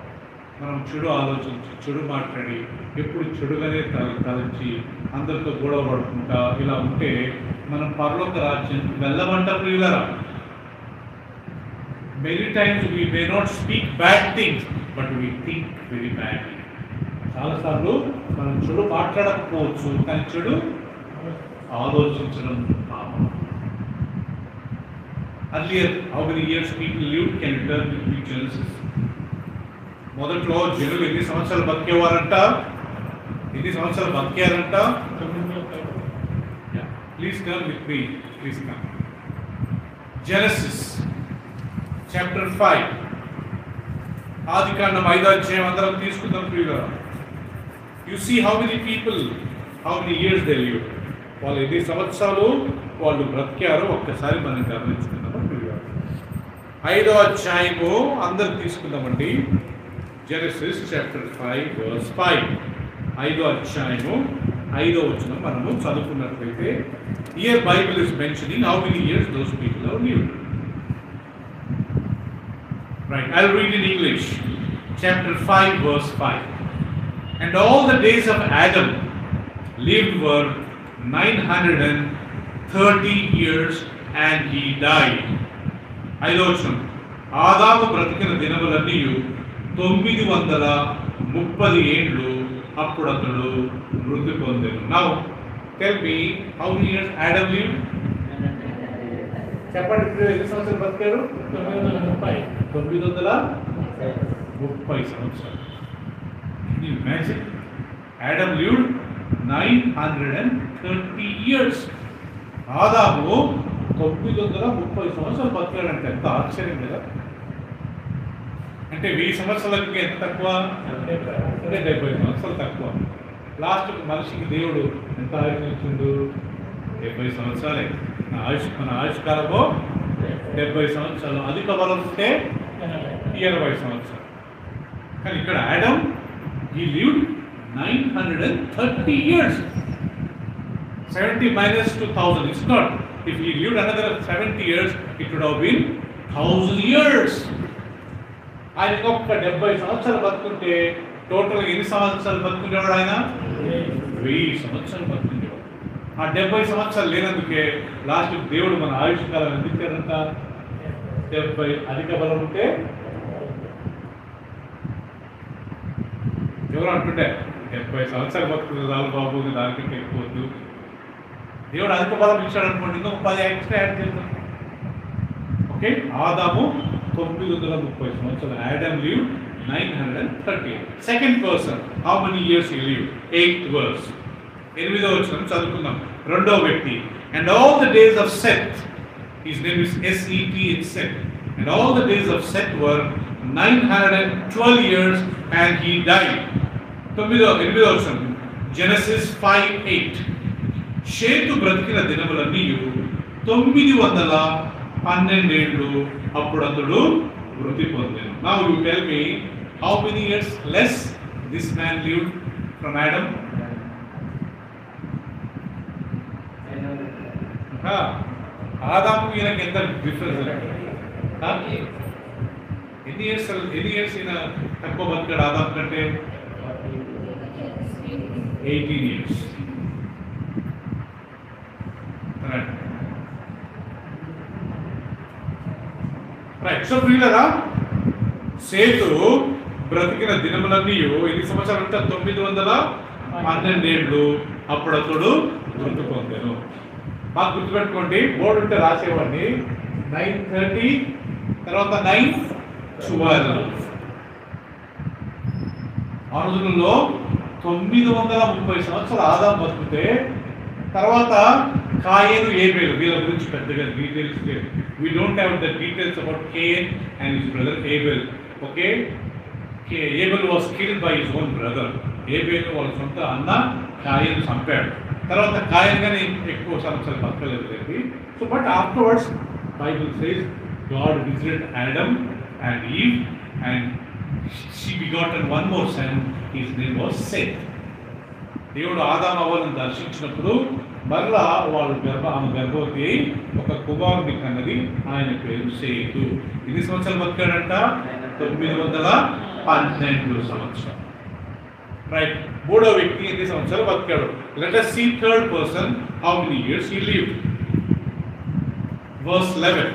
Speaker 1: మనం చెడు ఆలోచించి చెడు మాట్లాడి ఎప్పుడు చెడుగానే తలంచి అందరితో గొడవ పడుకుంటా ఇలా ఉంటే మనం పరలోక రాజ్యం వెళ్ళమంట ప్రియులరా. Many times we may not speak bad things, but we think very badly. చాలాసార్లు మనం చెడు మాట్లాడకపోవచ్చు, కానీ చెడు ఆలోచించడం పాపం. earlier how many years people lived? Can you turn with me Genesis? మొదట్లో జనులు ఎన్ని సంవత్సరాలు బతికేవారంట? ఎన్ని సంవత్సరాలు బతికారంట? Please turn with me. Please come. Genesis chapter 5. ఆదికాండం 5వ అధ్యాయం అందరం తీసుకుందాం ప్రియులారా. You see how many people, how many years they lived. వాళ్ళు ఎన్ని సంవత్సరాలు వాళ్ళు బ్రతికారో ఒక్కసారి మనం గమనించుకుందాం ప్రియులారా. 5వ అధ్యాయము అందరం తీసుకుందామండి. Genesis chapter 5 verse 5. 5వ అధ్యాయము 5వ వచనం మనము చదువుకున్నట్లయితే here Bible is mentioning how many years those people have lived. Right, I'll read in English. Chapter 5 verse 5. And all the days of Adam lived were 930 years and he died. 5వ వచనం ఆదాము బ్రతికిన దినములన్నీ 930 ఏండ్లు అప్పుడు అతడు మృతి పొందెను. Now tell me how many years Adam lived? చెప్పండి ఎన్ని సంవత్సరాలు బతికారు? 930 సంవత్సరాలు. Can you imagine? Adam lived 930 years. ఆదాము 930 సంవత్సరాలు బతికాడంటే ఎంత ఆశ్చర్యం కదా. అంటే 1000 సంవత్సరాలకి ఎంత తక్కువ? అంటే 70 సంవత్సరాలు తక్కువ. లాస్ట్ మనిషికి దేవుడు ఎంత ఆయుష్ ఇచ్చిండు? 70 సంవత్సరాలే. మన ఆయుష్కాలము 70 సంవత్సరాలు. అధిక బలం ఉంటే 80 సంవత్సరాలు. కానీ ఇక్కడ Adam he lived 930 years. 70 minus 2000. It's not. If he lived another 70 years, it would have been 1000 years. ఆయన ఇంకొక 70 సంవత్సరాలు బతుకుంటే టోటల్ ఎన్ని సంవత్సరాలు బతుకునేవాడు? ఆయన 1000 సంవత్సరాలు బతుకునేవాడు. ఆ 70 సంవత్సరాలు లేనందుకే లాస్ట్ దేవుడు మన ఆయుష్ కాలం ఎందుకు ఇచ్చారంట? 70 అధిక బలం ఉంటే ఎవరు అంటుంటే 70 సంవత్సరాలు బతుకుతుంది రావు బాబు, దానికంటే ఎక్కువద్దు. దేవుడు అధిక బలం ఇచ్చాడు అనుకోండి, ఇంకొక 10 ఎక్స్ట్రా యాడ్ చేద్దాం. ఓకే, ఆదాము 930 సంవత్సరాలు. Adam lived 930. Second person, how many years he lived? 8th verse. 8వ వచనం చదువుకుందాం. రెండవ వ్యక్తి. And all the days of Seth, his name is S-E-T, it's Seth. And all the days of Seth were 912 years and he died. 8వ వచనం. Genesis 5:8. షేతు బ్రతికిన దినములన్నీ 912 ఏళ్ళు అప్పుడు అతడు మృతి పొందాను. Now you tell me how many years less this man lived from Adam? ఆదాము ఈయనకి ఎంత డిఫరెన్స్? ఎన్ని ఇయర్స్ ఈయన తక్కువ బతికాడు ఆదాము కంటే? 18 years. రైట్. సో ప్రియులారా, సేతు బ్రతికిన దినములన్నీ ఎన్ని సంవత్సరాలు అంటే 912 ఏళ్ళు అప్పుడు అతడు మృతి పొందాను. మాకు గుర్తుపెట్టుకోండి, బోర్డు ఉంటే రాసేవాడిని. 930 తర్వాత 912. ఆ రోజుల్లో 930 సంవత్సరాలు ఆదాము బతికితే తర్వాత కాయేను ఏబేలు, వీళ్ళ గురించి పెద్దగా డీటెయిల్స్ లేదు. We don't have the details about Cain and his brother Abel. Okay, Abel was killed by his own brother. Abel వాళ్ళ సొంత అన్న కాయేను చంపాడు. తర్వాత కాయేను కానీ ఎక్కువ సంవత్సరాలు బతకలేదు. So but afterwards Bible says God visited Adam and Eve and she begotten one more son. His name was Seth. దేవుడు ఆదాము అవ్వలను దర్శించినప్పుడు మరలా ఆమె గర్భవతి అయి ఒక కుమారుని కన్నది. ఆయన పేరు సేతు. ఎన్ని సంవత్సరాలు బతికాడంట? 912 సంవత్సరాలు. రైట్. మూడో వ్యక్తి ఎన్ని సంవత్సరాలు బతికాడు? Let us see third person, how many years he lived. Verse 11.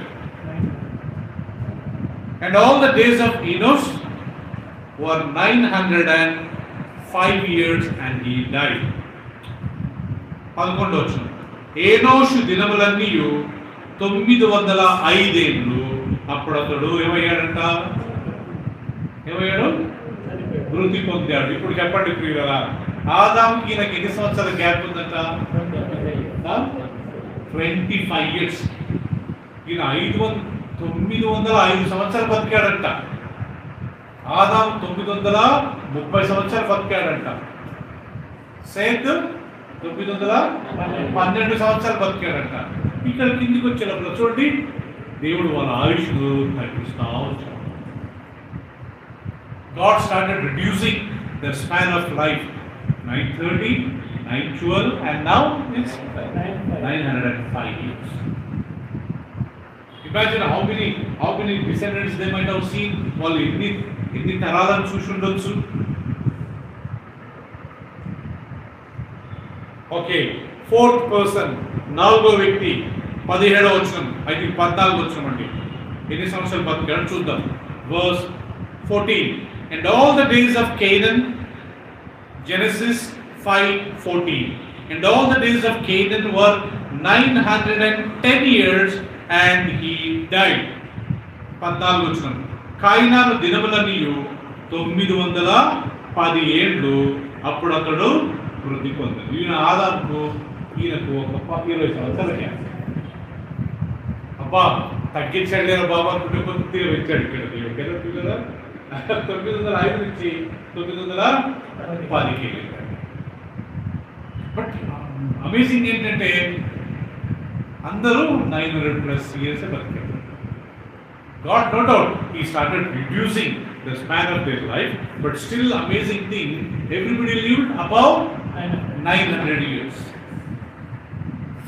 Speaker 1: And all the days of Enosh were 905 years and he died. 11వ వచనం. ఏనోషు దినములన్నీ 905 ఏళ్ళు. అప్పుడు అతడు ఏమయ్యాడంట? ఏమయ్యాడు? మృతి పొందాడు. ఇప్పుడు చెప్పండి ప్రియులారా, ఆదాంకి ఈయనకి ఎన్ని సంవత్సరాల గ్యాప్ ఉందంట? 25 ఇయర్స్. ఈయన 905 సంవత్సరాలు బతికాడంట. ఆదాం 930 సంవత్సరాలు బతికాడంట. సేత్ 912 సంవత్సరాలు బతికాడంట. ఇక్కడ కిందికి వచ్చేటప్పుడు చూడండి, దేవుడు వాళ్ళ ఆయుష్ తగ్గిస్తా వచ్చాడు. God started reducing the span of life. 930, 912, and now it's 905 years. Imagine how many descendants they might have seen. వాళ్ళు ఎన్ని తరాలను చూసి ఉండొచ్చు. ఓకే, ఫోర్త్ పర్సన్, నాలుగో వ్యక్తి, 17వ వచనం, ఐ థింక్ 14వ వచనం అండి. ఎన్ని సంవత్సరాలు బతికాడో చూద్దాం. Verse 14. And all the days of Canaan, Genesis 5:14. And all the days of Canaan were 910 years and he died. 14వ వచనం, కాయినాను దినములన్నీయు 910 ఏళ్ళు. అప్పుడు అతడు వృద్ధి పొందాడు. ఈయన ఆదాముకు ఈయనకు ఒక 20 సంవత్సరాల గ్యాప్. అబ్బా తగ్గించాడు కదా బాబా, కొద్దిగా వచ్చాడు ఇక్కడ దేవుడు కదా. 905 నుంచి 910కి వెళ్ళాడు. బట్ అమేజింగ్ ఏంటంటే అందరూ 900+ years బతికారు. God, no doubt, he started reducing the span of their life, but still amazing thing, everybody lived above 900 years.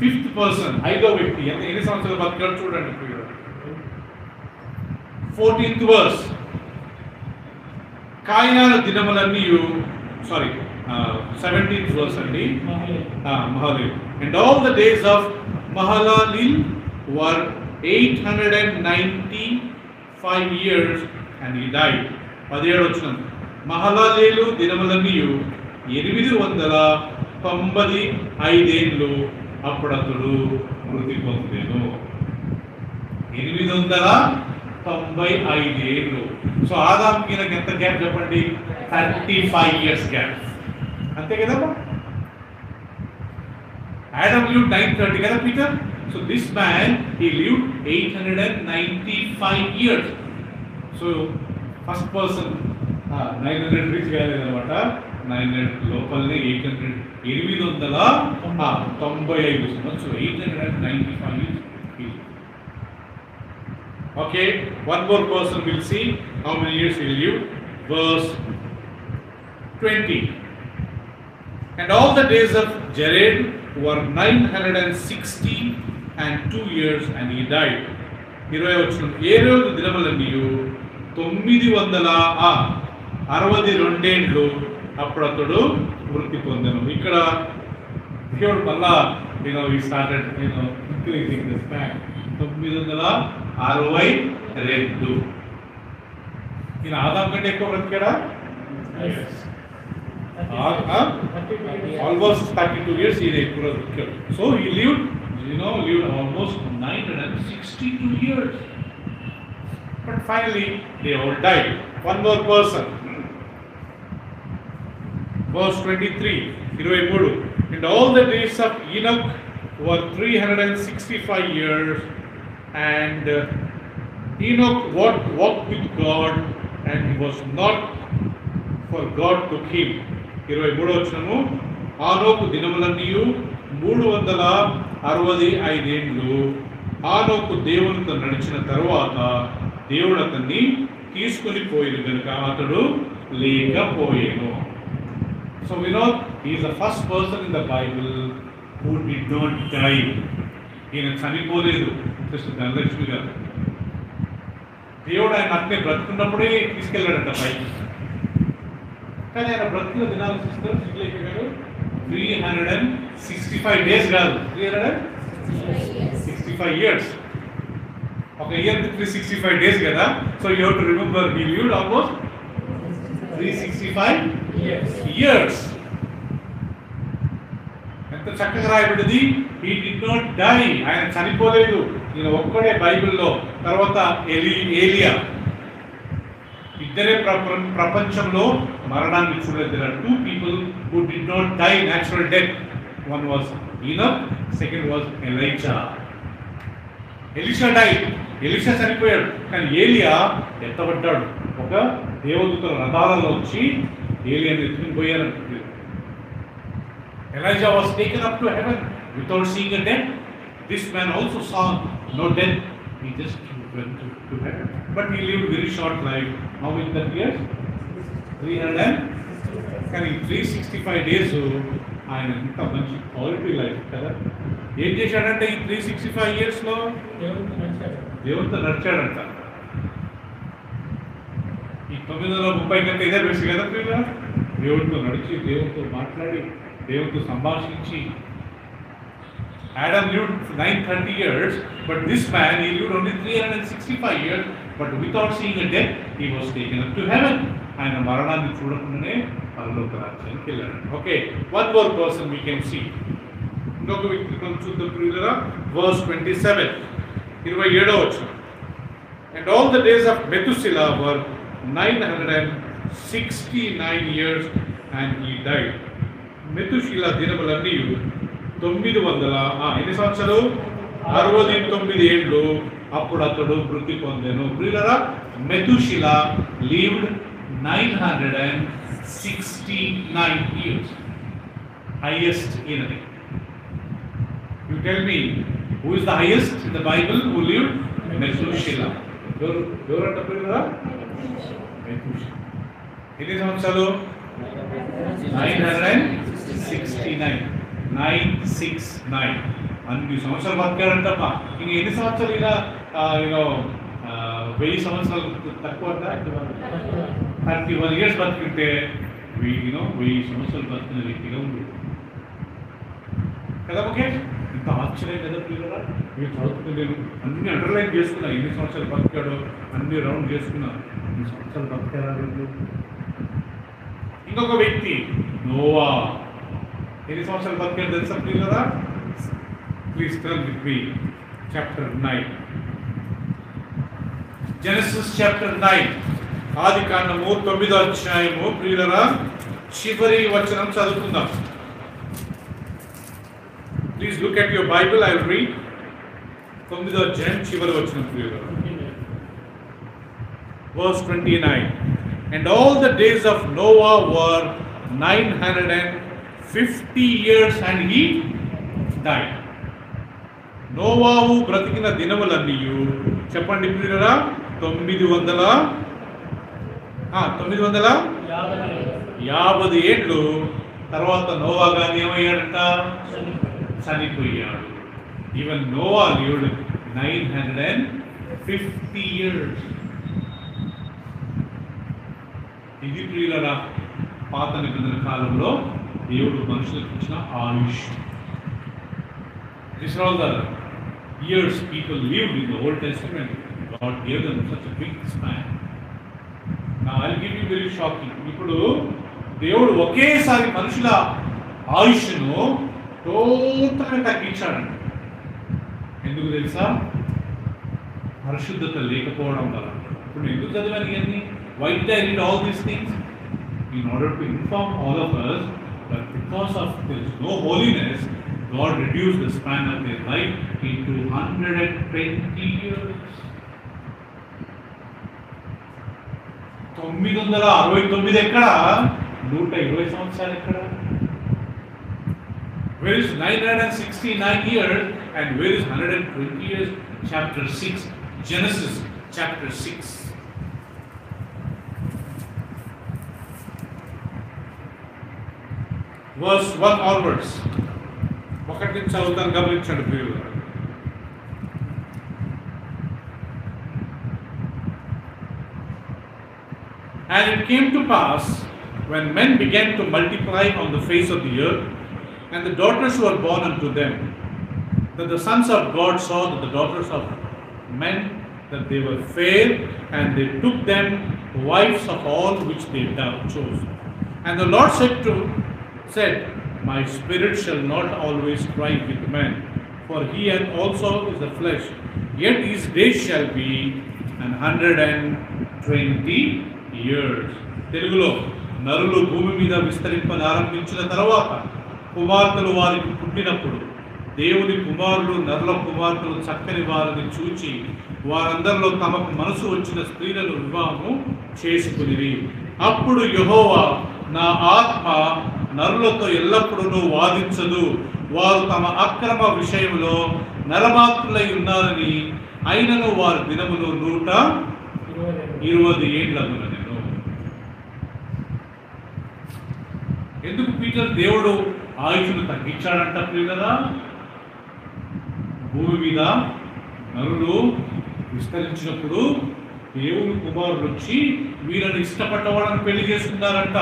Speaker 1: Fifth person, ఐదో వ్యక్తి, ఎన్ని సంవత్సరాలు బతికాడు చూడండి. 14th verse, కాయినాను దినములన్నీయు, 17th verse అండి, మహలీల్. And all the days of Mahalaleel were 895 years and he died. 17వ వచనం, మహలాలేలు దినములన్నీయు 895 ఏళ్ళు. అప్పుడు అతడు మృతి పొందెను. 895 ఏళ్ళు. సో ఆదాంకి నాకు ఎంత గ్యాప్ చెప్పండి? 35 years గ్యాప్. అంతే కదమ్మా? Adam lived 930 కదా Peter. So this man, he lived 895 years. So first person 900 reach కాలేదన్నమాట. 900 లోపలనే 895 సంవత్సరాలు. 895 years. Okay, one more person will see how many years he lived. Verse 20. And all the days of Jared were 962 years and he died. 20వ వచనం, ఏరోదు దినములన్నీయు 962 ఏళ్ళు. అప్పుడు అతడు మృతి పొందెను. ఇక్కడ దేవుడు మళ్ళా he started increasing the span. 962. ఈయన ఆదాం కంటే ఎక్కువ బ్రతికాడా? Almost 32 years he lived. So he lived almost 962 years. But finally they all died. One more person. Verse 23. And all the days of Enoch were 365 years and Enoch walked with God and he was not, for God took him. 23వ వచనము, ఆనోకు దినములన్నీయు 365 ఏళ్ళు. ఆనోకు దేవునితో నడిచిన తరువాత దేవుడు అతన్ని తీసుకుని పోయిన కనుక అతడు లేకపోయేను. So we know he is the first person in the Bible who did not die. ఈయన చనిపోలేదు. సిస్టర్ ధనలక్ష్మి గారు, దేవుడు ఆయన అట్నే బ్రతుకున్నప్పుడే తీసుకెళ్ళాడంట పైకి. కానీ ఆయన బ్రతుకుల దినాలు సిస్టర్ 365 days కాదు, 365 years. ఒక ఇయర్ 365 days కదా. So you have to remember he lived almost 365 years. ఎంత చక్కగా రాయబడింది. He did not die. ఆయన చనిపోలేదు. ఈయన ఒక్కడే బైబిల్లో. తర్వాత ఏలియా. ఇద్దరే ప్రపంచంలో మరణాన్ని చూడలేదు. There are two people who did not die natural death. One was Enoch, second was Elijah. Elisha died. Elisha చనిపోయాడు, కానీ ఏలియా ఎత్తబడ్డాడు. ఒక దేవదూతల రథాలలో వచ్చి ఏలియాని ఎత్తుకుని పోయారంటే. Elijah was taken up to heaven without seeing a death. This man also saw no death. He just went to heaven. But he lived very short life. How many years? 300. కానీ 365 days ఆయన ఇంత మంచి quality life కదా. ఏం చేశాడంటే ఈ 365 yearsలో దేవుడితో నడిచాడంట. ఈ 930 కంటే ఇదే బెస్ట్ కదా పిల్లలు. దేవుడితో నడిచి, దేవుడితో మాట్లాడి, దేవుడితో సంభాషించి. Adam lived 930 years, but this man, he lived only 365 years, but without seeing a death, he was taken up to heaven. ఆయన మరణాన్ని చూడకుండానే పరలోక రాజ్యానికి వెళ్ళాడు. Okay, one more person we can see. ఇంకొక వ్యక్తి మనం చూద్దాం ప్రియులారా. verse 27, 27వ వచనం. And all the days of Methuselah were 969 years and he died. మెతుషిలా దినములన్నీ 900 ఎన్ని సంవత్సరాలు? 69 ఏళ్ళు. అప్పుడు అతడు మృతి పొందెను. ప్రియులారా, మెతుషిలా lived 969 years. Highest ఈయనది. You tell me, who is the highest in the Bible who lived? మెతుషిలా. ఎవరంట ప్రియులారా? మెతుషిలా. ఎన్ని సంవత్సరాలు? 969. అన్ని సంవత్సరాలు బతికాడంటమ్మా. ఇంక ఎన్ని సంవత్సరాలు ఇలా 1000 సంవత్సరాలు తక్కువ 31 years బతికితే 1000 సంవత్సరాలు బతికిన వ్యక్తిగా ఉంది కదా. ఓకే, ఇంత ఆశ్చర్యం కదా పిల్లరా. మీరు చదువుతుంటే నేను అన్ని అండర్లైన్ చేసుకున్నా. ఎన్ని సంవత్సరాలు బతికాడో అన్ని రౌండ్ చేసుకున్నా. ఎన్ని సంవత్సరాలు బతికారా. ఇంకొక వ్యక్తి నోవా. ఎన్ని సంవత్సరాలు బతికాడు తెలుసా పిల్లరా? Please turn with me chapter 9. Genesis chapter 9, ఆది కాండము 9వ అధ్యాయము. ప్రియులరా, చివరి వచనం చదువుకుందాం. Please look at your Bible. I will read 9వ అధ్యాయం చివరి వచనం ప్రియులరా. verse 29. And all the days of Noah were 950 years and he died. నోవాహు బ్రతికిన దినములన్నీయు చెప్పండి ప్రియులారా 950 ఏళ్ళు. తర్వాత నోవా గాని ఏమయ్యాడంట? చనిపోయాడు. Even Noah lived 950 years. ఇది ప్రియులారా పాత నిబంధన కాలంలో దేవుడు మనుషులకు ఇచ్చిన ఆయుష్. These are all the years people lived in the Old Testament. God gave them such a big span. Now I'll give you very shocking. ఇప్పుడు దేవుడు ఒకేసారి మనుషుల ఆయుష్ను టోటల్గా తగ్గించాడు. ఎందుకు తెలుసా? పరిశుద్ధత లేకపోవడం వల్ల. ఇప్పుడు ఎందుకు చదివాను ఇవన్నీ? Why did I read all these things? In order to inform all of us that because of there is no holiness, God reduced the span of their life into 120 years. 969 ఎక్కడ? 120 సంవత్సరాలు ఎక్కడ? Where is 969 years and where is 120 years? Chapter 6, Genesis chapter 6. Verse 1 onwards. ఒకటి నుంచి చదువుతాను, గమనించండి ప్రియులు. And it came to pass when men began to multiply on the face of the earth, and the daughters were born unto them, that the sons of God saw that the daughters of men that they were fair, and they took them wives of all which they chose. And the Lord said, My spirit shall not always strive with man, for he also is the flesh, yet his days shall be 120 years. తెలుగులో నరులు భూమి మీద విస్తరింపని ఆరంభించిన తర్వాత కుమార్తెలు వారికి పుట్టినప్పుడు దేవుని కుమారులు నరుల కుమార్తెలు చక్కని వారిని చూచి వారందరిలో తమకు మనసు వచ్చిన స్త్రీలను వివాహము చేసుకునిరి. అప్పుడు యెహోవా, నా ఆత్మ నరులతో ఎల్లప్పుడూ వాదించదు, వారు తమ అక్రమ విషయంలో నరమాత్రులై ఉన్నారని, అయినను వారి దినములు 120 ఏళ్ళగున. నేను ఎందుకు పీటర్ దేవుడు ఆయుష్ను తగ్గించాడంట ప్రియులరా? భూమి మీద నరులు విస్తరించినప్పుడు దేవుని కుమారుడు వచ్చి వీళ్ళని ఇష్టపడ్డ వాళ్ళని పెళ్లి చేసుకున్నారంట,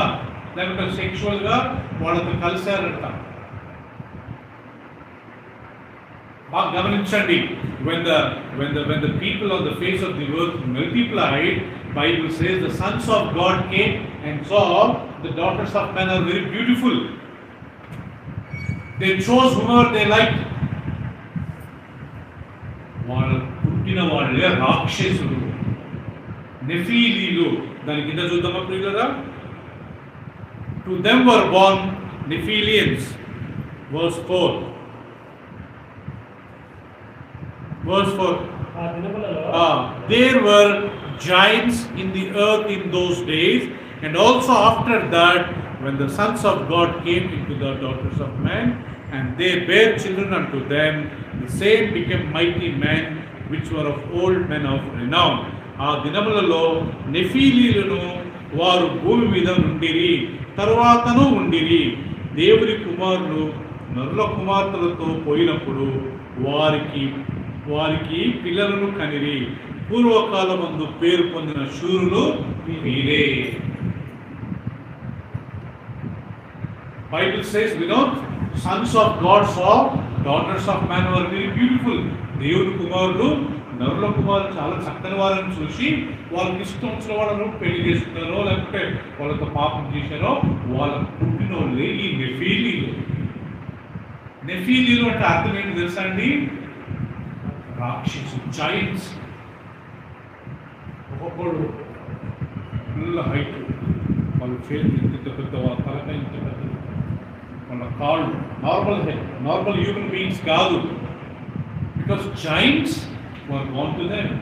Speaker 1: లేకపోతే సెక్షువల్గా వాళ్ళతో కలిశారంట. బాగా గమనించండి. when the people on the face of the earth multiplied, Bible says the sons of God came and saw the daughters of men are very beautiful. They chose whomever they liked. వాళ్ళు పుట్టిన వాళ్ళే రాక్షసులు, నెఫీలీలు. దాని కింద చూద్దామా ప్రియులరా? To them were born Nephilians. Verse 4. There were giants in the earth in those days, and also after that, when the sons of God came into the daughters of men, and they bare children unto them, the same became mighty men, which were of old men of renown. ఆ దినములలో నెఫీలీలను వారు భూమి మీద నుండిరి, తరువాతను ఉండిరి. దేవుని కుమారులు నరుల కుమార్తెలతో పోయినప్పుడు వారికి పిల్లలను కనిరి. పూర్వకాలమందు పేరు పొందిన శూరులు వీరే. Bible says, sons of God saw daughters of man were very beautiful. దేవుని కుమారులు నరుల కుమారులు చాలా చక్కని వారిని చూసి వాళ్ళకి ఇష్టం వచ్చిన వాళ్ళను పెళ్లి చేసుకున్నారో లేకపోతే వాళ్ళతో పాపం చేశారో వాళ్ళ పుట్టిన వాళ్ళే ఈ నెఫీలీలు. నెఫీలీలు అంటే అర్థం ఏంటి తెలుసా అండి? రాక్షసు, జాయింట్స్. ఒక్కొక్కడు ఫుల్ హైట్, వాళ్ళ చేతులు ఇంత పెద్ద, వాళ్ళ తలకాయ ఇంత పెద్ద, వాళ్ళ కాళ్ళు నార్మల్ హ్యూమన్ బీయింగ్స్ కాదు. Because joints were born to them.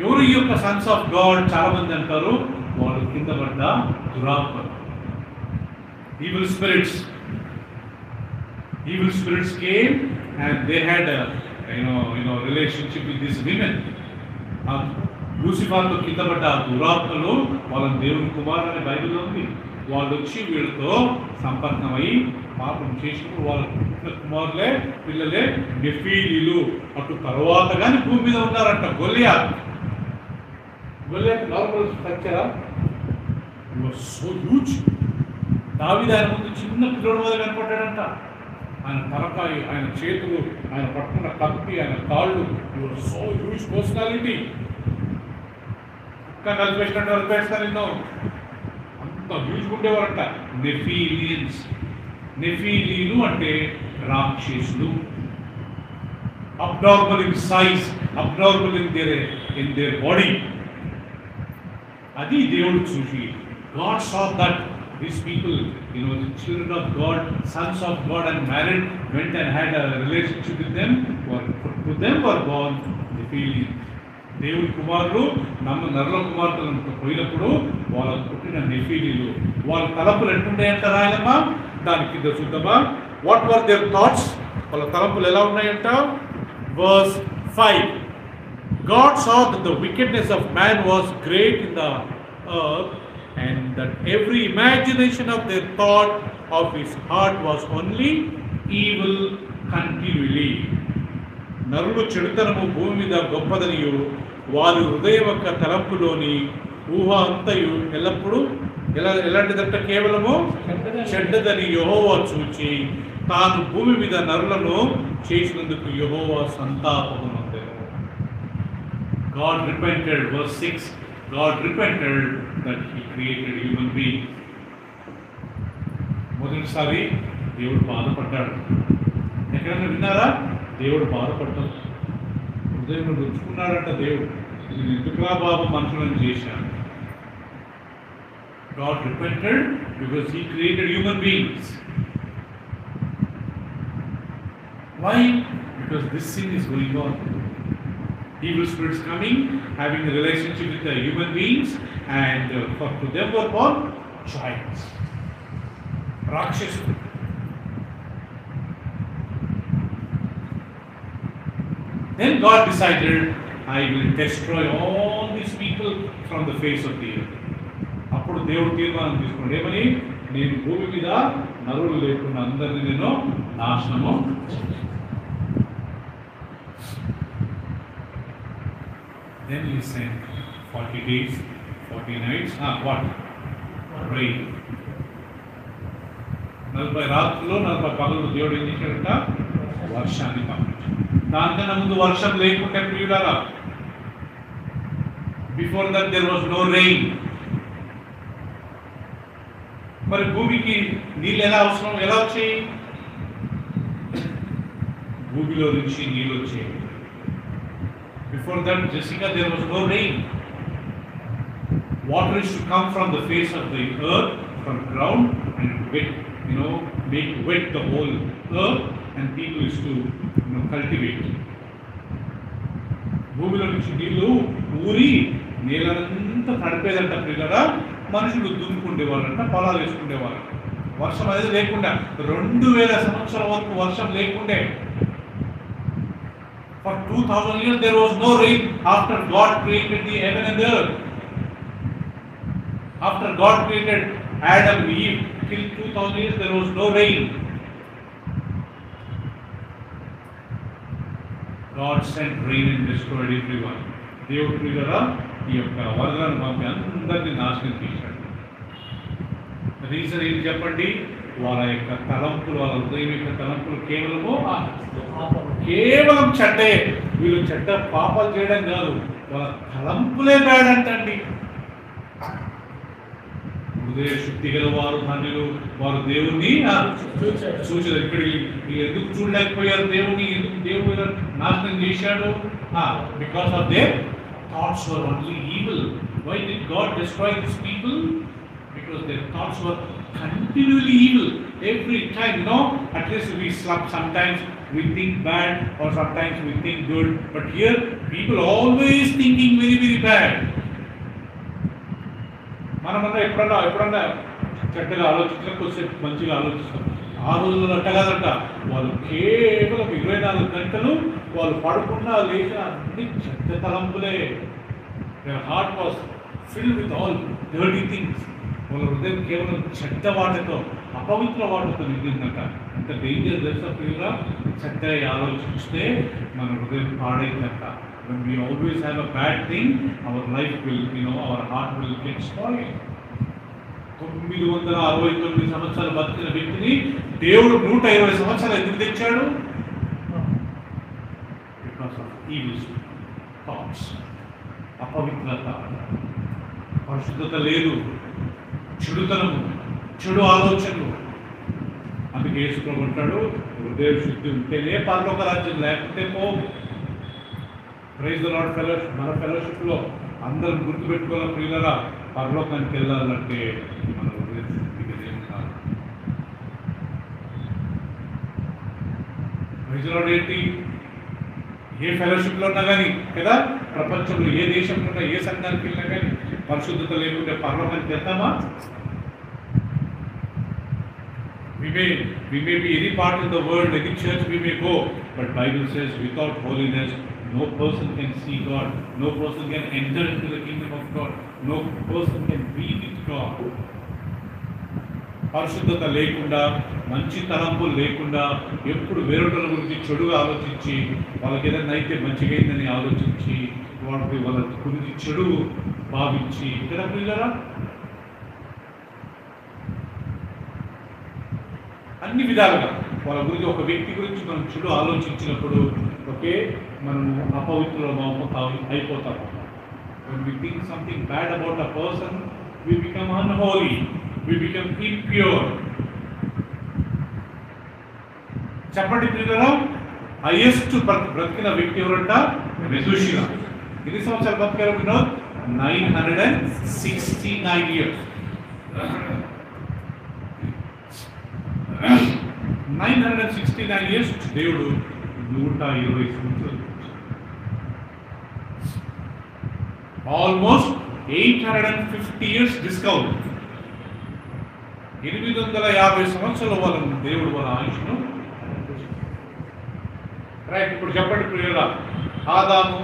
Speaker 1: ఎవరు ఈ యొక్క సన్స్ ఆఫ్ గాడ్? చాలా మంది అంటారు వాళ్ళు కింద పడ్డ దురాత్మలు. Evil spirits came and they had a relationship with these women. లూసిఫర్తో కింద పడ్డ దురాత్మలు వాళ్ళని దేవుని కుమారులు అనే బైబిల్లో ఉంది. వాళ్ళు వచ్చి వీళ్ళతో సంపర్కమై పాపం చేసినప్పుడు వాళ్ళ పుట్టిన కుమారులే పిల్లలే నెఫీలీలు. అటు తర్వాత కానీ భూమి మీద ఉన్నారంట. Goliath normal structure, so huge. దావీదు ఆయన ముందు చిన్న పిల్లల మీద కనపడ్డాడంట. ఆయన తలకాయ, ఆయన చేతులు, ఆయన పట్టుకున్న కత్తి, ఆయన కాళ్ళు, సో హ్యూజ్ పర్సనాలిటీ. ఇంకా కలిపేసినట్టు కలిపేస్తారు ఎన్నో, అంత హ్యూజ్ ఉండేవారంట. నెఫీలీలు అంటే రాక్షసులు. Abnormal in size, abnormal in their body. అది దేవుడు చూసి, God saw that these people, the children of God, sons of God and married, went and had a relationship with them. To them were born Nephilims. దేవుని కుమారులు నరుల కుమార్తెలను పోయినప్పుడు వాళ్ళకు పుట్టిన నెఫీలీలు. వాళ్ళ తలంపులు ఎట్లున్నాయంట రాయలమ్మా? దాని కింద చూద్దామా? What were their thoughts? వాళ్ళ తలంపులు ఎలా ఉన్నాయంట? Verse 5. God saw that the wickedness of man was great in the earth, and that every imagination of their thought of his heart was only evil continually. నరులు చెడుతనము భూమి మీద గొప్పదనియు, వారి హృదయం యొక్క తలంపులోని ఊహ అంతయు ఎల్లప్పుడూ ఎలాంటిదంట? కేవలము చెడ్డదని యెహోవా చూచి తాను భూమి మీద నరులను చేసినందుకు యెహోవా సంతాపమునందెను. God repented, verse 6. God repented that he created human beings. మొదటిసారి దేవుడు బాధపడ్డాడు. ఎక్కడైనా విన్నారా? దేవుడు బాధపడ్డాం, హృదయం రుచుకున్నాడంట దేవుడు. నేను ఎందుకురా బాబు మనుషులను చేశాను. God repented because He created human beings. Why? Because this sin is going on. Evil spirits coming, having a relationship with the human beings, and to them were born giants, Rakshas. Then God decided, I will destroy all these people from the face of the earth. అప్పుడు దేవుడు తీర్మానం తీసుకున్నాడు, ఏమని? నేను భూమి మీద నరులు లేకుండా అందరినీ నేను నాశనము. Then he sent 40 days, 40 nights. What? Rain. 40 రాత్రులు 40 పగలు దేవుడు ఏం చేశాడంట? వర్షాన్ని పంపించాడు. దానికన్నా ముందు వర్షం లేకుంటే ప్రియులారా, before that there was no rain. మరి భూమికి నీళ్ళు ఎలా అవసరం, ఎలా వచ్చాయి? భూమిలో నుంచి నీళ్ళు వచ్చాయి. Before that, Jessica, there was no rain. Water is to come from the face of the earth, from ground, and wet, make wet the whole earth, and people is to cultivate. భూమిలో నుంచి నీళ్లు ఊరి నీళ్ళంతా తడిపేదంట పిల్లరా. మనుషులు దున్నుకుండేవాళ్ళంట, పొలాలు వేసుకునేవాళ్ళు. వర్షం అనేది లేకుండా 2000 సంవత్సరాల వరకు వర్షం లేకుండే. For 2000 years there was no rain after God created the heaven and the earth. After God created Adam and Eve, till 2000 years there was no rain. God sent rain and destroyed everyone. దేవుడు ప్రియులారా ఈ యొక్క వరదలను పంపి అందరినీ నాశనం చేశాడు. Reason ఏంటి చెప్పండి? వాళ్ళ యొక్క తలంపులు, వాళ్ళ హృదయం యొక్క తలంపులు కేవలం చెడ్డే. వీళ్ళు చెడ్డ పాపాలు చేయడం కాదు, వాళ్ళ తలంపులే బ్యాడ్ అంటండి. హృదయ శుద్ధి గల వారు ధన్యులు, వారు దేవుణ్ణి చూచారు. ఇక్కడికి ఎందుకు చూడలేకపోయారు దేవుని? ఎందుకు దేవుడు నాశనం చేశాడు? Because of their thoughts were only evil. Why did God destroy these people? Because their thoughts were continually evil. Every time, at least we sometimes we think bad or sometimes we think good, but here people always thinking very, very bad. మనమన్నా ఎప్పుడన్నా చెడ్డగా ఆలోచించినా కొద్దిసేపు మంచిగా ఆలోచిస్తాం. ఆ రోజుల్లో అట్ట కాదంట. వాళ్ళు కేవలం 24 గంటలు వాళ్ళు పడుకున్నా లేచిన అన్ని చెడ్డ తలంపులే. Their heart was filled with all dirty things. వాళ్ళ హృదయం కేవలం చెడ్డ వాటితో, అపవిత్ర వాటితో నిండిందట. అంత డేంజర్ తెలుసా ప్రియురా? చెడ్డగా ఆలోచిస్తే మన హృదయం పాడైందట. When we always have a bad thing, our life will, our heart will get spoiled. 969 సంవత్సరాలు బతికిన వ్యక్తిని దేవుడు 120 సంవత్సరాలు ఎందుకు తెచ్చాడు? Because of evil thoughts. అపవిత్రత, పరిశుద్ధత లేదు, చెడుతనము, చెడు ఆలోచనలు. అందుకే యేసు ప్రభువు అంటాడు, హృదయ శుద్ధి ఉంటేనే పరలోక రాజ్యం, లేకపోతే పోవు. Praise the Lord fellowship. మన ఫెలోషిప్లో అందరం గుర్తుపెట్టుకోవాలి ప్రియులారా, పరలోకానికి వెళ్ళాలంటే మన హృదయ శుద్ధిగా ఏం కాదు. ప్రైజ్ ది లార్డ్ ఏంటి? ఏ ఫెలోషిప్లో ఉన్నా కానీ కదా, ప్రపంచంలో ఏ దేశంలో ఉన్నా, ఏ సంఘానికి వెళ్ళినా కానీ పరిశుద్ధత లేకుంటే పరలోకానికి వెళ్తామా? We may be any part in the world, any church we may go, but Bible says without holiness no person can see God, no person can enter into the kingdom of God, no person can be with God. పరిశుద్ధత లేకుండా, మంచి తలంపులు లేకుండా, ఎప్పుడు వేరొకరి గురించి చెడుగా ఆలోచించి, వాళ్ళకి ఏదైనా అయితే మంచిగా అయిందని ఆలోచించి, వాళ్ళ గురించి చెడు భావించి కదా ప్రియులారా, అన్ని విధాలుగా వాళ్ళ గురించి, ఒక వ్యక్తి గురించి మనం చెడు ఆలోచించినప్పుడు మనము అపవిత్రులము అయిపోతాము. When we think something bad about a person, we become unholy, we become impure. చెప్పండి ప్రియులారా, హైయెస్ట్ బ్రతికిన వ్యక్తి ఎవరంట? మెతుషిలా. ఎన్ని సంవత్సరాలు బతికారు వినోద్? 969 years. 969 years. దేవుడు 120 సంవత్సరాలు, ఆల్మోస్ట్ 850 years డిస్కౌంట్. 850 సంవత్సరాల వాళ్ళ దేవుడు వాళ్ళ ఆయుష్ను. రైట్, ఇప్పుడు చెప్పండి ప్రియులా, ఆదాము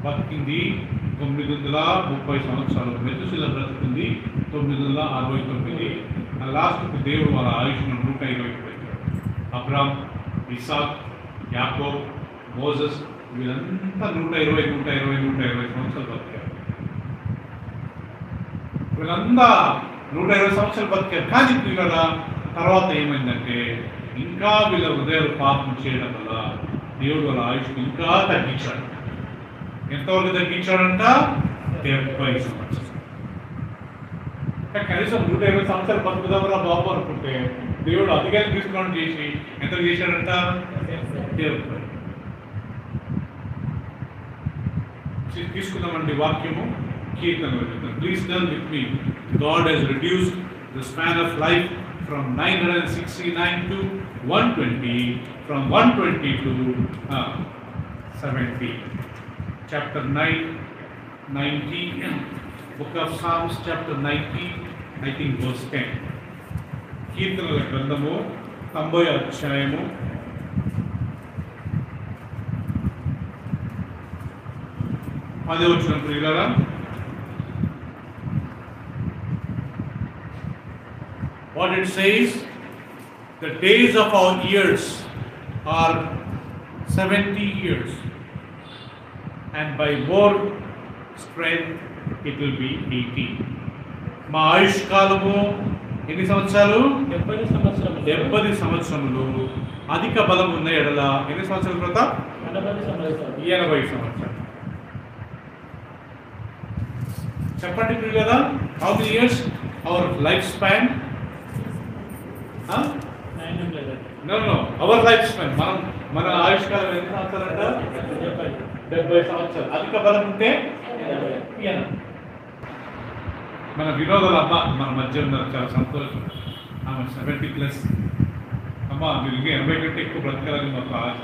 Speaker 1: బతికింది 930 సంవత్సరాలు, మెతుషిలా బ్రతికింది 969. లాస్ట్కు దేవుడు వాళ్ళ ఆయుష్ను 120 పెట్టాడు. అబ్రామ్, ఇసాక్, యాకోబ్, మోసెస్ వీళ్ళంతా 120 సంవత్సరాలు బతికారు. వీళ్ళంతా 120 సంవత్సరాలు బతికారు. కానీ వీళ్ళ తర్వాత ఏమైందంటే ఇంకా వీళ్ళ హృదయాలు పాపం చేయడం వల్ల దేవుడు వాళ్ళ ఆయుష్ని ఇంకా తగ్గించాడు. ఎంతవరకు తగ్గించాడంట? 70 సంవత్సరాలు. కనీసం 120 సంవత్సరాలు బతుకుదామరా బాబు అనుకుంటే దేవుడు అధికారం తీసుకున్నాడు చేసి ఎంత చేశాడంట? 70. తీసుకుందామండి వాక్యము, కీర్తనలు. Please turn with me. God has reduced the span of life from 969 to 120, from 120 to 70. Chapter 9, 90, book of Psalms, chapter 90, I think verse 10. కీర్తనల గ్రంథము 90వ అధ్యాయము 10వ వచనం ప్రియులారా. What it says, the days of our years are 70 years, and by more strength it will be 80. మా ఆయుష్ కాలము ఎన్ని సంవత్సరాలు? 70 సంవత్సరాలు. 70 సంవత్సరములు. అధిక బలం ఉన్న ఎడల ఎన్ని సంవత్సరాల తర్వాత? 80 సంవత్సరాలు. చెప్పండి ప్రియులారా, how many years our lifespan? No, our lifespan, మన ఆయుష్కాలం ఎన్ని సంవత్సరాలంట? 70 సంవత్సరాలు. అధిక బలం ఉంటే 80. మన వినోదాల అమ్మ మన మధ్య ఉన్నారు, చాలా సంతోషం. ఆమె 70+. అమ్మ మీరు ఇంకా 80 కంటే ఎక్కువ బ్రతకాలని మాకు ఆశ.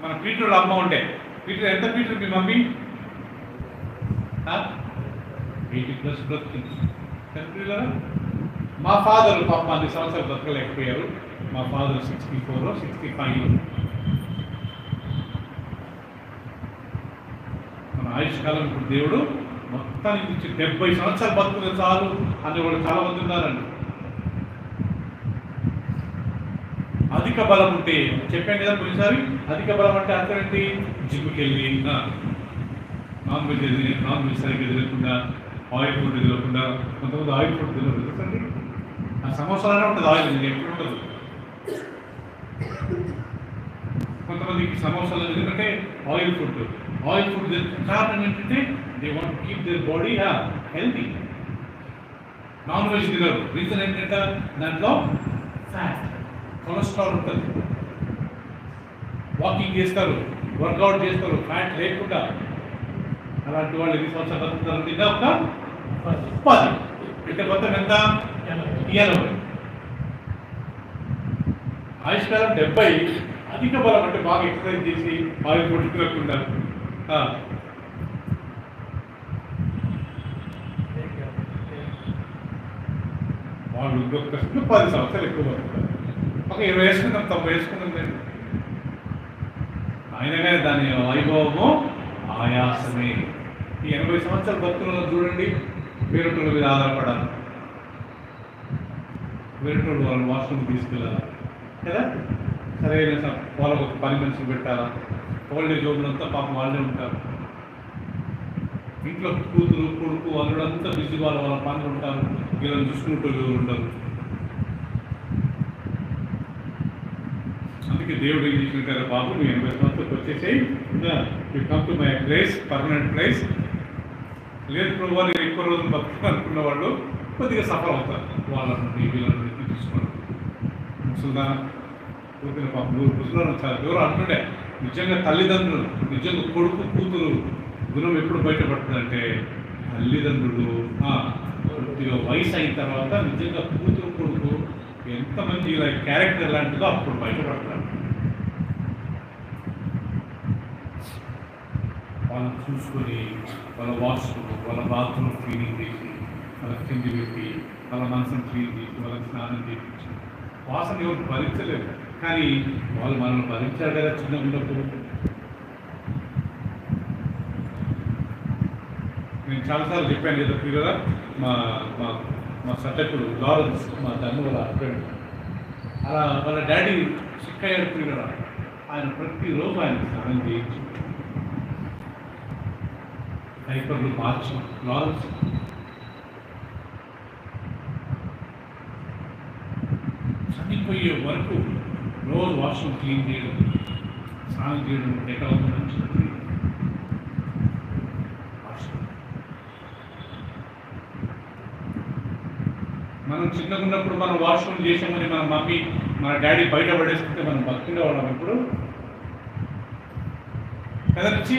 Speaker 1: మన పీటర్ అమ్మ ఉండే. పీటర్ ఎంత? పీటర్ మీ మమ్మీ 80+ బ్రతికింది. మా ఫాదర్ పాప 10 సంవత్సరాలు బ్రతకలేకపోయారు. మా ఫాదర్ 64 65. మన ఆయుష్ కాలం ఇప్పుడు దేవుడు మొత్తానికి ఇచ్చి 70 సంవత్సరాలు బతుకులు చాలు అని వాళ్ళు చాలా మంది ఉన్నారండి. అధిక బలం ఉంటే చెప్పాను కదా పోయినసారి, అధిక బలం అంటే అర్థం ఏంటి? జిమ్కి వెళ్ళి నాన్ వెజ్ సరిగ్గా తినకుండా, ఆయిల్ ఫుడ్ తినకుండా. కొంతమంది ఆయిల్ ఫుడ్ తినరు ఎందుకండి, ఆ సమోసాలనే ఉంటుంది ఆయిల్, ఎప్పుడు ఉండదు. కొంతమందికి సమోసాలు ఎందుకంటే ఆయిల్ ఫుడ్ కారణం ఏంటంటే they want keep their body healthy. Non veg తినరు, రీజన్ ఏంటంటే దాంట్లో ఫ్యాట్, కొలెస్ట్రాల్ ఉంటుంది. వాకింగ్ చేస్తారు, వర్కౌట్ చేస్తారు ఫ్యాట్ లేకుండా. అలాంటి వాళ్ళు ఎన్ని సంవత్సరాలు బతుకుతారు? ఇంకా ఒక 10 అంటే మొత్తం ఎంత? 80. ఆయుష్కాలం 70. అధిక బలం అంటే బాగా ఎక్సర్సైజ్ చేసి ఆయిల్ ఫుడ్ తినకుండా. వాళ్ళు ఇంకొక 10 సంవత్సరాలు ఎక్కువ బతుకుతారు. ఒక 20 వేసుకుందాం, 90 వేసుకుందాం లేదు. అయినా కానీ దాని వైభవము ఆయాసమే. ఈ 80 సంవత్సరాలు బతుకులను చూడండి, వేరేటోళ్ళ మీద ఆధారపడాలి, వేరేటోళ్ళు వాళ్ళు వాష్రూమ్ తీసుకెళ్ళాలి కదా, సరైన వాళ్ళకు ఒక 10 మనుషులు పెట్టాలా. ఓల్డ్ ఏజ్ హోమ్లంతా పాపం వాళ్ళే ఉంటారు. ఇంట్లో కూతురు కొడుకు అల్లుడు అంతా బిజీ, వాళ్ళ పనులు ఉంటారు, వీళ్ళని చూసుకుంటూ ఉంటారు. అందుకే దేవుడు ఏం చేసినట్టారా, బాబు నువ్వు 80 సంవత్సరాలకు వచ్చేసేయి, you come to my place, permanent place. లేదు ప్రభు వాళ్ళు ఎక్కువ రోజులు బతుకునుకున్న వాళ్ళు కొద్దిగా సఫర్ అవుతారు. వాళ్ళ నుండి వీళ్ళ నుండి తీసుకోండి. సుల్తానా ఊరికిన పాపం నూరు పుస్తకాలు చాలా దూరం అంటుండే. నిజంగా తల్లిదండ్రులు, నిజంగా కొడుకు కూతురు గుణం ఎప్పుడు బయటపడుతుందంటే తల్లిదండ్రులు కొద్దిగా వయసు అయిన తర్వాత నిజంగా కూతురు కొడుకు ఎంత మంచి క్యారెక్టర్ లాంటిదో అప్పుడు బయటపడతారు. వాళ్ళని చూసుకొని వాళ్ళ వాష్రూమ్, వాళ్ళ బాత్రూమ్ క్లీనింగ్ చేసి, వాళ్ళ కింది పెట్టి, వాళ్ళ మనసును క్లీన్ చేసి, వాళ్ళకి స్నానం చేయించి, వాసన ఎవరు భరించలేరు. కానీ వాళ్ళు మనల్ని భరించారు కదా చిన్న ఉన్నప్పుడు. నేను చాలాసార్లు చెప్పాను కదా కదా మా మా మా సట్టకుడు లారెన్స్, మా ధర్మ వాళ్ళ హస్బెండ్, అలా వాళ్ళ డాడీ సిక్ అయ్యాడు కదా, ఆయన ప్రతిరోజు ఆయన స్నానం చేయించి డైపర్లు మార్చి లారెన్స్ చనిపోయే వరకు రోజు వాష్రూమ్ క్లీన్ చేయడం, స్నానం చేయడం, ఎక్కడ ఉందని మనం చిన్నగా ఉన్నప్పుడు మనం వాష్రూమ్ చేసామని మన మమ్మీ మన డాడీ బయట పడేసుకుంటే మనం బతికిండే వాళ్ళం ఎప్పుడు కదర్చి.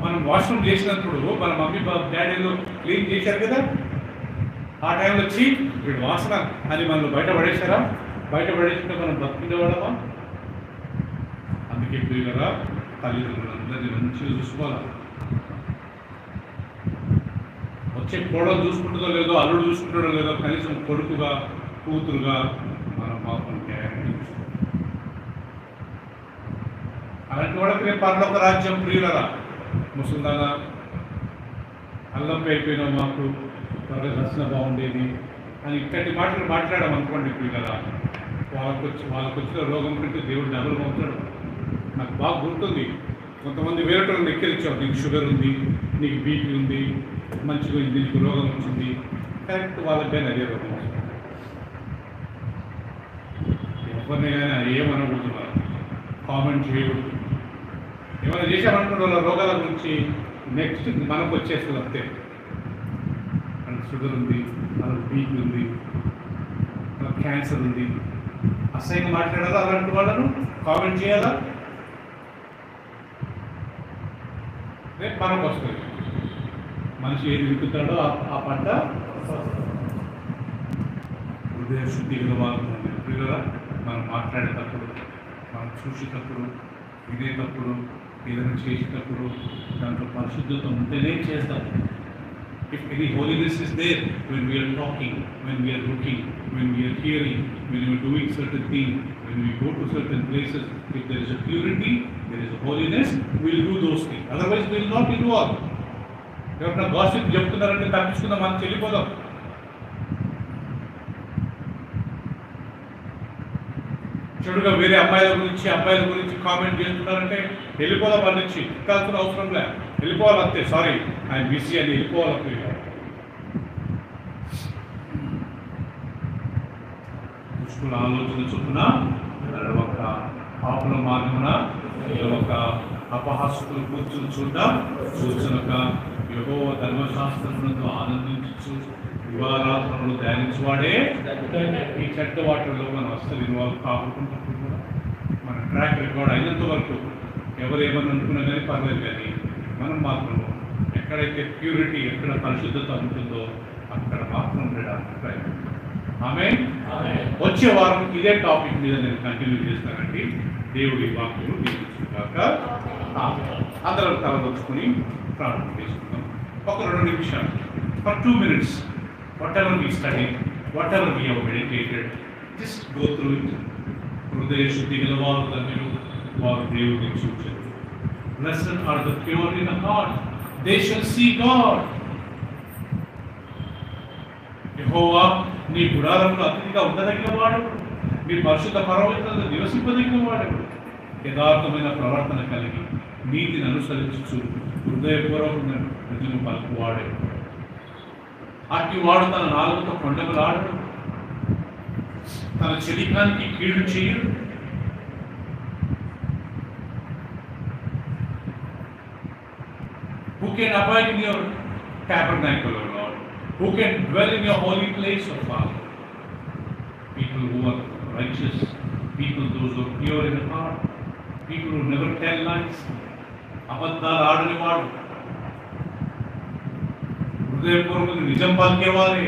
Speaker 1: మనం వాష్రూమ్ చేసినప్పుడు మన మమ్మీ డాడీలు క్లీన్ చేశారు కదా, ఆ టైంలో వచ్చి వీడు వాసన అని మనం బయట పడేశారా? బయట పడేసుకుంటే మనం బతికిండేవాళ్ళమా? అందుకే ఇప్పుడు కదా తల్లిదండ్రులు అందరినీ మంచిగా చూసుకోవాలి. వచ్చే కోడలు చూసుకుంటుందో లేదో, అల్లుడు చూసుకుంటాడో లేదో, కనీసం కొడుకుగా కూతురుగా మనం మాత్రం గ్యారెంటీ. అలాంటి వాళ్ళకి రేపు పరలోక రాజ్యం ప్రియులరా. ముసల్దానా అల్లం అయిపోయినాం, మాకు త్వరగా దర్శన బాగుండేది అని ఇక్కడి మాటలు మాట్లాడామనుకోండి ప్రియులరా, వాళ్ళకు వచ్చిన రోగం కంటే దేవుడు డబుల్ పంపుతాడు. నాకు బాగా గుర్తుంది, కొంతమంది వేరేటోళ్ళని ఎక్కిరించావు, నీకు షుగర్ ఉంది, నీకు బీపీ ఉంది, మంచిగా దీనికి రోగం వచ్చింది. కరెక్ట్ వాళ్ళకైనా అదే రోగం వచ్చింది. ఎవరిని కానీ ఏమనకూడదు, మనం కామెంట్ చేయకూడదు. ఏమైనా చేశామనుకున్న వాళ్ళ రోగాల గురించి నెక్స్ట్ మనకు వచ్చేస్తుంది అంతే. మనకు షుగర్ ఉంది, మనకు బీపీ ఉంది, మనకు క్యాన్సర్ ఉంది, అసహ్యంగా మాట్లాడాలా? అలాంటి వాళ్ళను కామెంట్ చేయాలా? రేపు మనకు వస్తుంది. మనిషి ఏది విక్కుతాడో ఆ పంట. హృదయ శుద్ధి గల మనం మాట్లాడేటప్పుడు, మనం చూసేటప్పుడు, వినేటప్పుడు, ఏదైనా చేసేటప్పుడు దాంట్లో పరిశుద్ధత ఉంటేనే చేస్తాం. If any holiness is there when we are talking, when we are looking, when we are hearing, when we are doing certain things, when we go to certain places, if there is a purity, there is a holiness, we will do those things. Otherwise we will not involve. ఎవరైనా gossip చెప్తున్నారంటే తప్పించుకుందాం, మనం చెల్లిపోదాం. చెడుగా వేరే అబ్బాయిల గురించి comment చేస్తున్నారంటే వెళ్ళిపోదాం, వాళ్ళ నుంచి కాల్సిన అవసరం లే, వెళ్ళిపోవాలి అంతే. సారీ ఆయన బిజీ అని వెళ్ళిపోవాలి. దుష్టుల ఆలోచన చొప్పున ఒక పాపుల మార్గమున ఒక అపహాస్యులు కూర్చుని చూడక యెహోవా ధర్మశాస్త్రమునందు ఆనందించు దివారాత్రములు ధ్యానించువాడే. ఈ చెడ్డ వాటిల్లో మనం అస్సలు ఇన్వాల్వ్ కాకుండా మన ట్రాక్ రికార్డ్ అయినంత వరకు ఎవరు ఏమని అనుకున్నా కానీ పర్లేదు, కానీ మనం మాత్రం ఎక్కడైతే ప్యూరిటీ, ఎక్కడ పరిశుద్ధత ఉంటుందో అక్కడ మాత్రం ఉండడానికి ప్రయత్నం. వచ్చే వారం ఇదే టాపిక్ మీద నేను కంటిన్యూ చేస్తానండి. దేవుడి వాక్యం దీవించుగాక. అందరం తలదొచ్చుకొని ప్రారంభం చేసుకుందాం. ఒక 2 నిమిషాలు, for 2 minutes, whatever we studied, whatever we have meditated, just go through it. హృదయ శుద్ధి గల వారు ధన్యులు, వారు దేవుడిని చూచెదరు. Blessed are the pure in heart, they shall see God. యెహోవా నీ గుడారములో అతిథిగా ఉండదగిన వాడు, నీ పరిశుద్ధ పర్వతాలను నివసింపదగిన వాడు. యథార్థమైన ప్రవర్తన కలిగి నీతిని అనుసరించు హృదయపూర్వకమైన నిజము పలుకువాడే. అట్టి వాడు తన నాలుగుతో కొండములాడడు, తన చెలికానికి కీడు చేయడు. Who can abide in your tabernacle, O Lord? Who can dwell in your holy place, O Father? people who are righteous, people those who are pure in heart, people who never tell lies, అబద్ధాలు ఆడని వాడు, హృదయపూర్వక నిజం పలికేవారే.